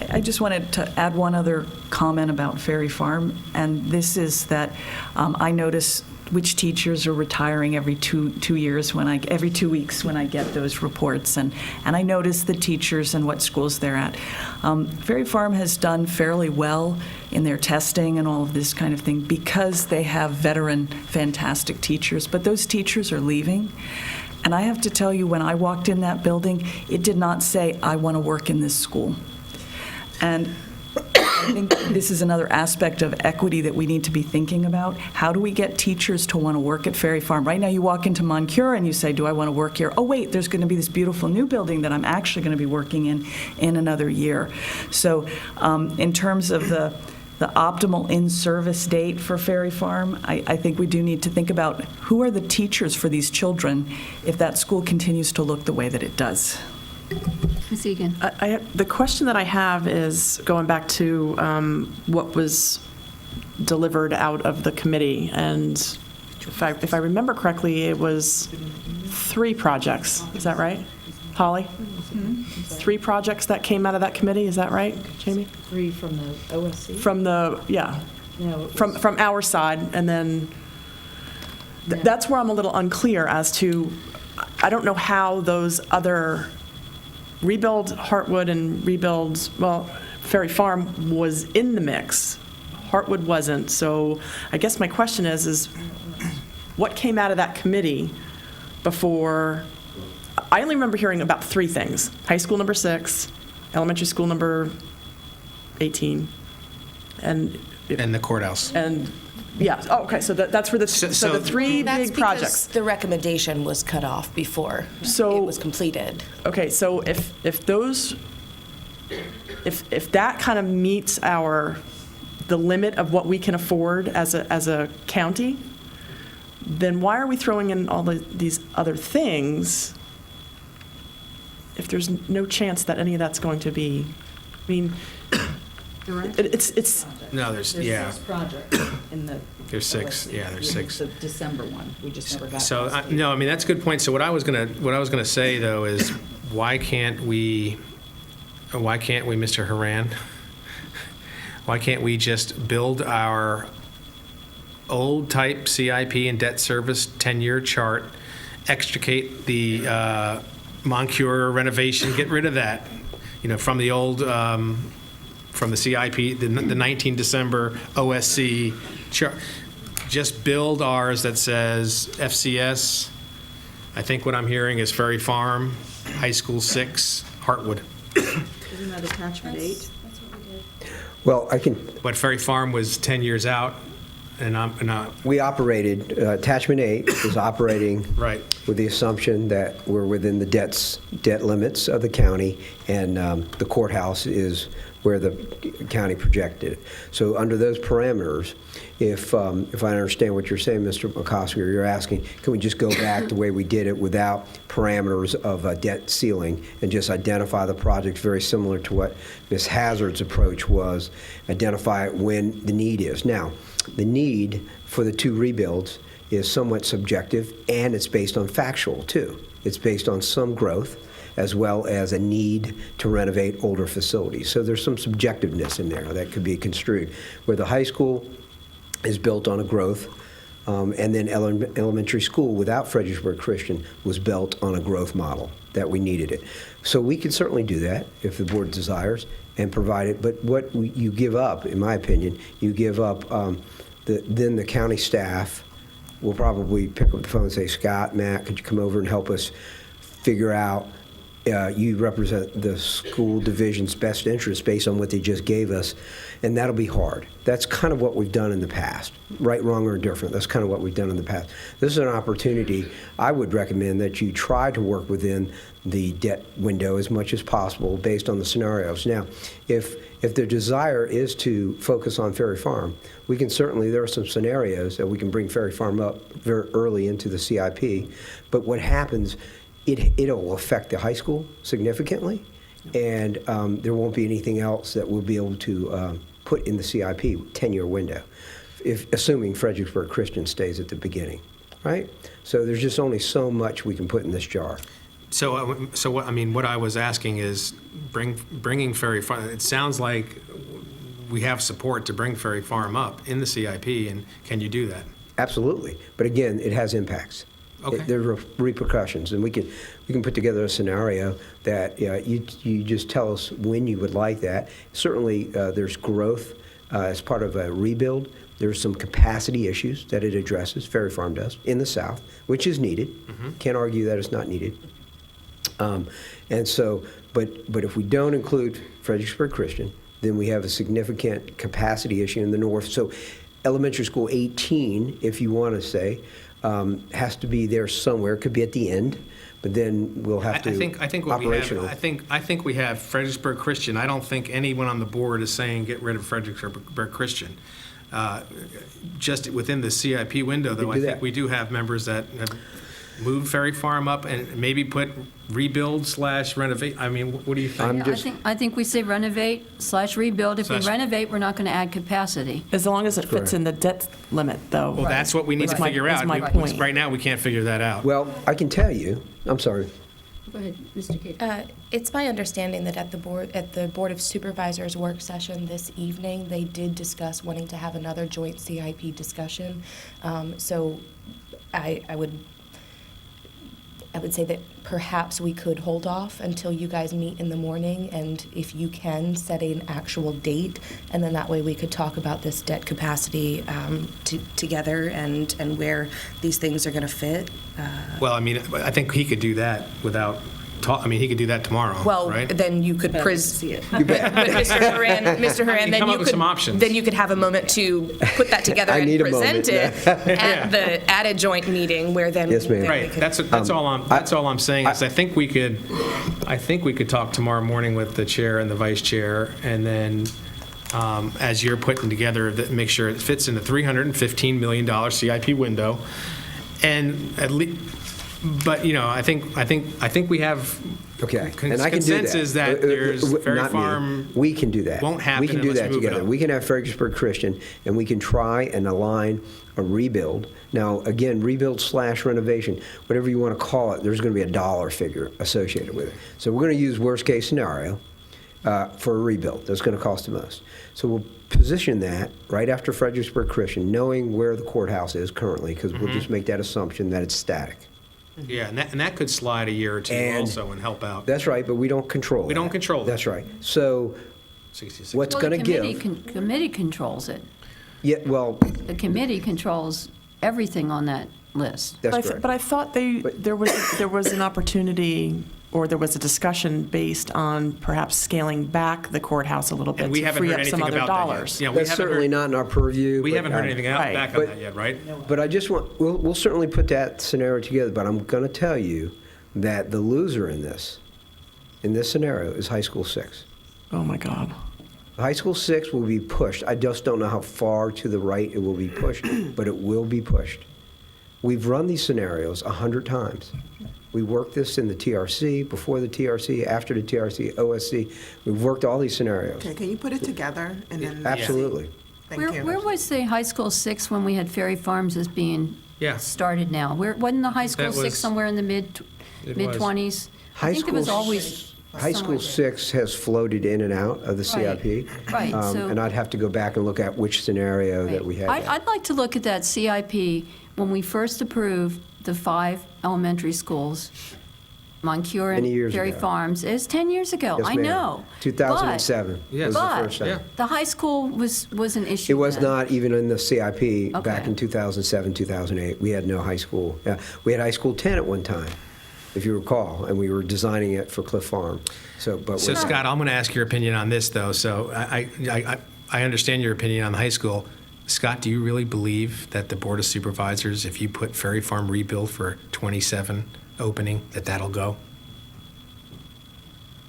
I just wanted to add one other comment about Ferry Farm, and this is that I notice which teachers are retiring every 2 years every 2 weeks when I get those reports, and I notice the teachers and what schools they're at. Ferry Farm has done fairly well in their testing and all of this kind of thing because they have veteran, fantastic teachers, but those teachers are leaving. And I have to tell you, when I walked in that building, it did not say, I want to work in this school. And I think this is another aspect of equity that we need to be thinking about. How do we get teachers to want to work at Ferry Farm? Right now you walk into Moncure and you say, do I want to work here? Oh, wait, there's going to be this beautiful new building that I'm actually going to be working in another year. So in terms of the optimal in-service date for Ferry Farm, I think we do need to think about who are the teachers for these children if that school continues to look the way that it does. Ms. Egan. The question that I have is going back to what was delivered out of the committee, and if I remember correctly, it was 3 projects. Is that right, Holly? Mm-hmm. 3 projects that came out of that committee. Is that right, Jamie? 3 from the OSC. From the No, from our side, and then that's where I'm a little unclear as to. I don't know how those other. Rebuild Heartwood and Rebuild, Ferry Farm was in the mix. Heartwood wasn't. So I guess my question is what came out of that committee before? I only remember hearing about 3 things: high school number 6, elementary school number 18, and the courthouse. And yeah. Oh, okay. So that's where the 3 big projects. The recommendation was cut off before it was completed. Okay. So if that kind of meets the limit of what we can afford as a county, then why are we throwing in all these other things if there's no chance that any of that's going to be? I mean. It's no, there's 6 projects in the. There's 6. Yeah, there's 6. The December one, we just never got. So no, I mean that's a good point. So what I was gonna say though is why can't we, Mr. Haran? Why can't we just build our old type CIP and debt service 10-year chart, extricate the Moncure renovation, get rid of that, from the old. From the CIP, the 19 December OSC chart, just build ours that says FCS. I think what I'm hearing is Ferry Farm, High School 6, Heartwood. Isn't that attachment 8? That's what we did. Well, I can. But Ferry Farm was 10 years out, and we operated. Attachment 8 is operating right with the assumption that we're within the debt limits of the county, and the courthouse is where the county projected. So under those parameters, if I understand what you're saying, Mr. McCosker, you're asking, can we just go back the way we did it without parameters of a debt ceiling and just identify the project very similar to what Ms. Hazard's approach was, identify when the need is. Now, the need for the 2 rebuilds is somewhat subjective, and it's based on factual, too. It's based on some growth, as well as a need to renovate older facilities. So there's some subjectiveness in there that could be construed. Where the high school is built on a growth, and then elementary school without Fredericksburg Christian was built on a growth model that we needed it. So we can certainly do that if the board desires and provide it. But what you give up, in my opinion, you give up, then the county staff will probably pick up the phone and say, Scott, Matt, could you come over and help us figure out you represent the school division's best interest based on what they just gave us, and that'll be hard. That's kind of what we've done in the past. Right, wrong, or indifferent, that's kind of what we've done in the past. This is an opportunity. I would recommend that you try to work within the debt window as much as possible based on the scenarios. Now, if the desire is to focus on Ferry Farm, we can certainly, there are some scenarios that we can bring Ferry Farm up very early into the CIP, but what happens, it'll affect the high school significantly, and there won't be anything else that we'll be able to put in the CIP 10-year window, assuming Fredericksburg Christian stays at the beginning, right? So there's just only so much we can put in this jar. So what, I mean, what I was asking is bringing Ferry Farm, it sounds like we have support to bring Ferry Farm up in the CIP, and can you do that? Absolutely. But again, it has impacts. Okay. There are repercussions, and we can put together a scenario that you just tell us when you would like that. Certainly, there's growth as part of a rebuild. There's some capacity issues that it addresses, Ferry Farm does, in the South, which is needed. Mm-hmm. Can't argue that it's not needed. And so, but if we don't include Fredericksburg Christian, then we have a significant capacity issue in the north. So elementary school 18, if you want to say, has to be there somewhere. It could be at the end, but then we'll have to I think what operational. we have, I think we have Fredericksburg Christian. I don't think anyone on the board is saying get rid of Fredericksburg Christian. Just within the CIP window, though, I think we do have members that have moved Ferry Farm up and maybe put rebuild/renovate. I mean, what do you think? I think we say renovate/rebuild. If we renovate, we're not going to add capacity. As long as it fits in the debt limit, though. Well, that's what we need to figure out. That's my point. Right now, we can't figure that out. Well, I can tell you. I'm sorry. Go ahead, Mr. Cater. It's my understanding that at the Board of Supervisors work session this evening, they did discuss wanting to have another joint CIP discussion. So I would say that perhaps we could hold off until you guys meet in the morning, and if you can, set an actual date, and then that way we could talk about this debt capacity together and where these things are going to fit. Well, I mean, I think he could do that without. He could do that tomorrow. Well, right? then you could You bet. Mr. Horan, then come you up with could some options. then you could have a moment to put that together I and need a present moment. it at a joint meeting where then Yes, ma'am. Right. That's all I'm saying is I think we could talk tomorrow morning with the chair and the vice chair, and then as you're putting together, make sure it fits in the $315 million CIP window, and at least. But I think we have Okay, and I can do that. consensus that there's Ferry Not me. Farm. We can do that. Won't happen We can do unless that we move it together. up. We can have Fredericksburg Christian, and we can try and align a rebuild. Now, again, rebuild/renovation, whatever you want to call it, there's going to be a dollar figure associated with it. So we're going to use worst case scenario for a rebuild. That's going to cost the most. So we'll position that right after Fredericksburg Christian, knowing where the courthouse is currently, because we'll just make that assumption that it's static. Yeah, and that could slide a year or two And also and help out. That's right, but we don't control We that. don't control that. That's right. So 66. what's Well, going to the give? committee controls it. Yeah, well, The committee controls everything on that list. that's correct. But I thought there was an opportunity, or there was a discussion based on perhaps scaling back the courthouse a little bit And we to haven't free heard up some anything other about dollars. that yet. Yeah, we That's haven't certainly heard, not in our purview. we but, haven't heard anything Right. back on that yet, right? But I just want, we'll certainly put that scenario together, but I'm going to tell you that the loser in this scenario, is high school 6. Oh, my God. High school 6 will be pushed. I just don't know how far to the right it will be pushed, but it will be pushed. We've run these scenarios 100 times. We worked this in the TRC, before the TRC, after the TRC, OSC. We've worked all these scenarios. Okay, can you put it together and then? Absolutely. Thank you. Where was the high school 6 when we had Ferry Farms as being Yeah. started now? Wasn't the high school That 6 was- somewhere in the It was. mid-20s? High I think it was school- always High somewhere school there. 6 has floated in and out of the CIP. Right, so- And I'd have to go back and look at which scenario that we had. I'd like to look at that CIP when we first approved the 5 elementary schools, Moncure Many years and Ferry ago. Farms. It's 10 years ago, Yes, I ma'am. know. 2007 Yes. was the But first time. the high school was an issue It was then. not even in the CIP back Okay. in 2007, 2008. We had no high school. We had high school 10 at one time. if you recall, and we were designing it for Cliff Farm. So Scott, I'm going to ask your opinion on this, though. So I understand your opinion on the high school. Scott, do you really believe that the Board of Supervisors, if you put Ferry Farm rebuild for 27 opening, that'll go?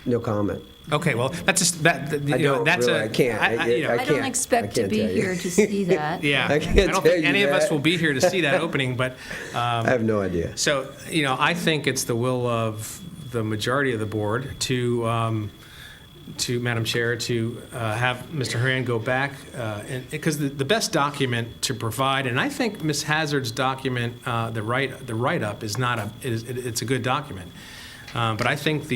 No comment. Okay, well, that's just that. I can't. I don't expect to be here to see that. Yeah, I can't don't tell think you any of us that. will be here to see that opening, but I have no idea. So, I think it's the will of the majority of the board to Madam Chair, to have Mr. Horan go back, because the best document to provide, and I think Ms. Hazard's document, the write-up is it's a good document, but I think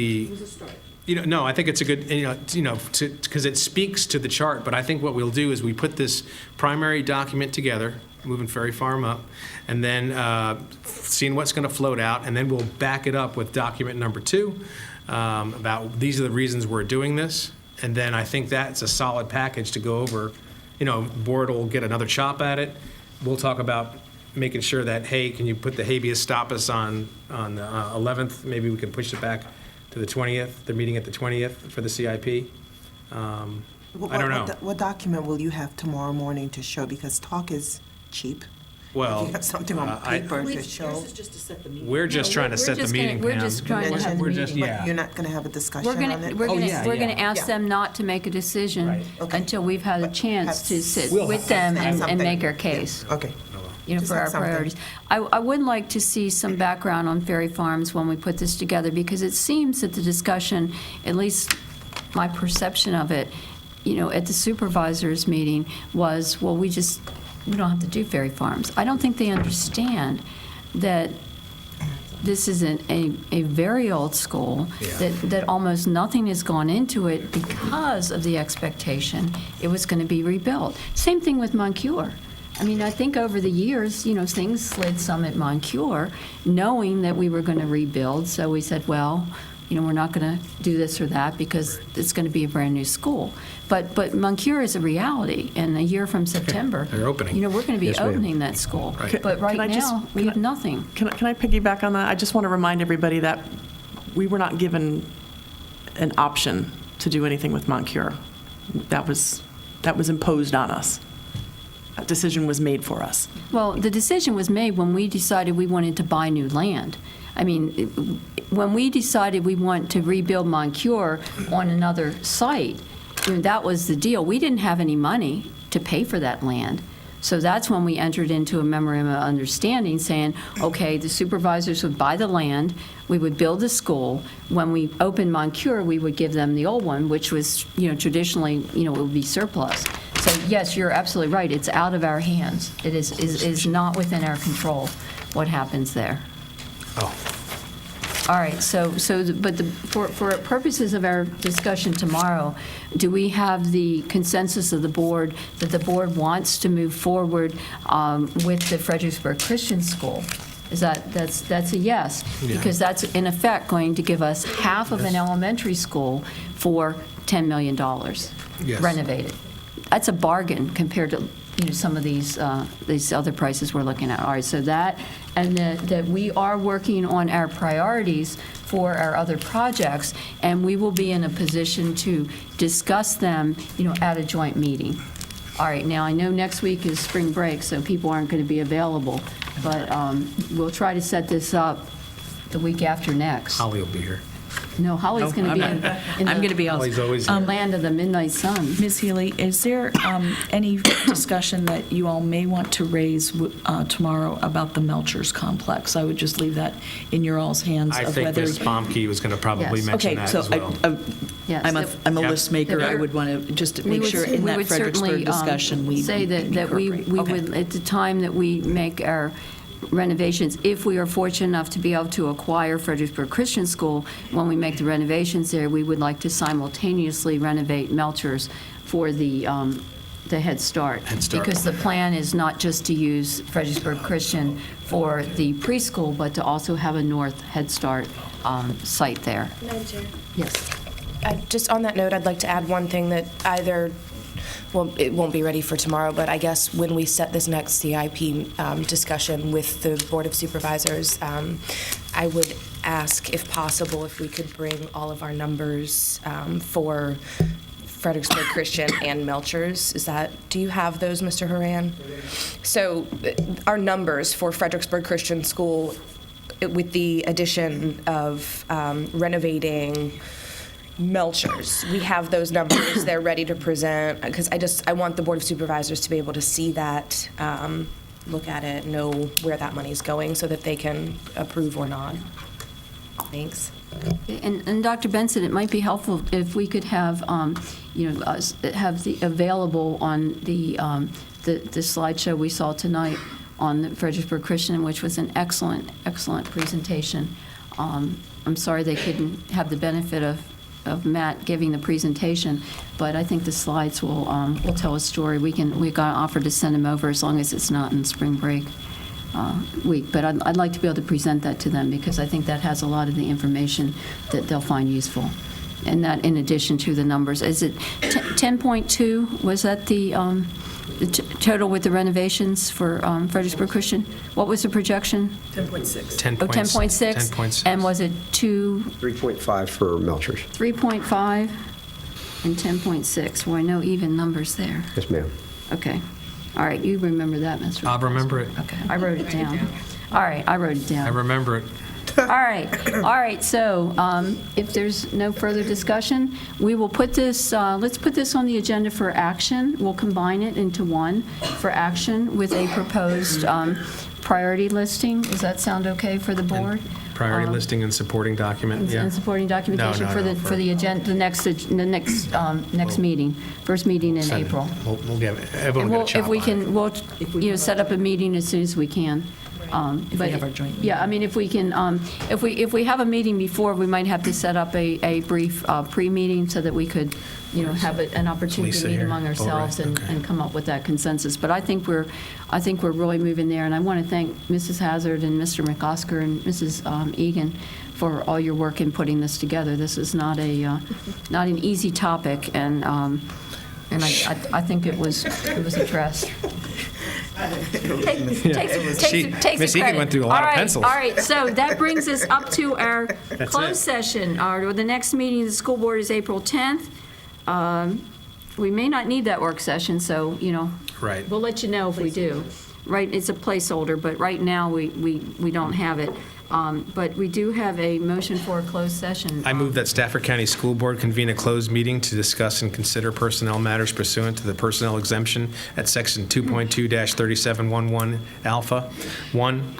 I think it's a good, because it speaks to the chart. But I think what we'll do is we put this primary document together, moving Ferry Farm up, and then seeing what's going to float out, and then we'll back it up with document number 2 about these are the reasons we're doing this. And then I think that's a solid package to go over. The board will get another chop at it. We'll talk about making sure that, hey, can you put the habeas stopus on the 11th? Maybe we can push it back to the 20th, the meeting at the 20th for the CIP. I don't know. What document will you have tomorrow morning to show? Because talk is cheap. Well, If you have something on paper to show. We're just trying to set the meeting, We're Pam. just trying to have the meeting. But you're not going to have a discussion We're on it? going to ask them not to make a decision until we've had a chance to sit with them and make our case. Okay. For our priorities. I would like to see some background on Ferry Farms when we put this together, because it seems that the discussion, at least my perception of it, at the supervisors meeting was, well, we don't have to do Ferry Farms. I don't think they understand that this is a very old school, that almost nothing has gone into it because of the expectation it was going to be rebuilt. Same thing with Moncure. I think over the years, things slid some at Moncure, knowing that we were going to rebuild. So we said, well, we're not going to do this or that because it's going to be a brand-new school. But Moncure is a reality, and a year from September, they're opening. We're going to be Yes, ma'am. opening that school. Right. But we have nothing. Can I piggyback on that? I just want to remind everybody that we were not given an option to do anything with Moncure. That was imposed on us. That decision was made for us. Well, the decision was made when we decided we wanted to buy new land. When we decided we want to rebuild Moncure on another site, that was the deal. We didn't have any money to pay for that land. So that's when we entered into a memorandum of understanding saying, okay, the supervisors would buy the land, we would build a school. When we opened Moncure, we would give them the old one, which was, traditionally, it would be surplus. So yes, you're absolutely right. It's out of our hands. It is not within our control what happens there. Oh. All right. For purposes of our discussion tomorrow, do we have the consensus of the board that the board wants to move forward with the Fredericksburg Christian School? That's a yes, because that's in effect going to give us half of an elementary school for $10 million renovated. That's a bargain compared to some of these other prices we're looking at. All right, so that, and that we are working on our priorities for our other projects, and we will be in a position to discuss them, at a joint meeting. All right, now I know next week is spring break, so people aren't going to be available, but we'll try to set this up the week after next. Holly will be here. No, Holly's going to be in I'm going to be Holly's always the land of the midnight sun. Ms. Healy, is there any discussion that you all may want to raise tomorrow about the Melchers complex? I would just leave that in your all's hands. I of think whether Ms. Baumke was going to probably mention that as well. I'm a list maker. I would want to just make sure in that Fredericksburg discussion we say that we would, at the time that we make our renovations, if we are fortunate enough to be able to acquire Fredericksburg Christian School, when we make the renovations there, we would like to simultaneously renovate Melchers for the Head Start. Because the plan is not just to use Fredericksburg Christian for the preschool, but to also have a North Head Start site there. Madam Chair. Yes. Just on that note, I'd like to add one thing that either well, it won't be ready for tomorrow, but I guess when we set this next CIP discussion with the Board of Supervisors, I would ask, if possible, if we could bring all of our numbers for Fredericksburg Christian and Melchers. Do you have those, Mr. Haran? So our numbers for Fredericksburg Christian School, with the addition of renovating Melchers, we have those numbers. They're ready to present, because I want the Board of Supervisors to be able to see that, look at it, know where that money is going, so that they can approve or not. Thanks. And Dr. Benson, it might be helpful if we could have, have the available on the slideshow we saw tonight on the Fredericksburg Christian, which was an excellent, excellent presentation. I'm sorry they couldn't have the benefit of Matt giving the presentation, but I think the slides will tell a story. We got offered to send them over as long as it's not in spring break week. But I'd like to be able to present that to them, because I think that has a lot of the information that they'll find useful. And that in addition to the numbers. Is it 10.2? Was that the total with the renovations for Fredericksburg Christian? What was the projection? 10.6. Oh, 10.6? 10.6. And was it 3.5 for Melchers. 3.5 and 10.6? Well, I know even numbers there. Yes, ma'am. Okay. All right, you remember that, Mr. I'll remember it. Okay, I wrote it down. All right, I wrote it down. I remember it. All right, so if there's no further discussion, we will put this, let's put this on the agenda for action. We'll combine it into one for action with a proposed priority listing. Does that sound okay for the board? Priority listing and supporting document, yeah. And supporting documentation for the agenda, the next meeting, first meeting in Send it. April. We'll give everyone get a chop If we on can, it. we'll set up a meeting as soon as we can. If we have our joint meeting. Yeah, I mean, if we can, if we have a meeting before, we might have to set up a brief pre-meeting so that we could, have an opportunity Lisa to meet here. among ourselves All right, okay. and come up with that consensus. But I think we're really moving there, and I want to thank Mrs. Hazard and Mr. McOsker and Mrs. Egan for all your work in putting this together. This is not an easy topic, and I think it was addressed. Takes Miss the Egan credit. went through a lot of pencils. All right, so that brings us up to our That's closed it. session. The next meeting of the school board is April 10th. We may not need that work session, so, Right. we'll let you know if we do. Right, it's a placeholder, but right now, we don't have it. But we do have a motion for a closed session. I move that Stafford County School Board convene a closed meeting to discuss and consider personnel matters pursuant to the personnel exemption at Section 2.2-3711 Alpha 1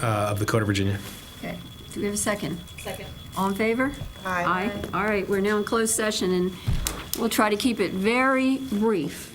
of the Code of Virginia. Okay, do we have a second? Second. All in favor? Aye. All right, we're now in closed session, and we'll try to keep it very brief.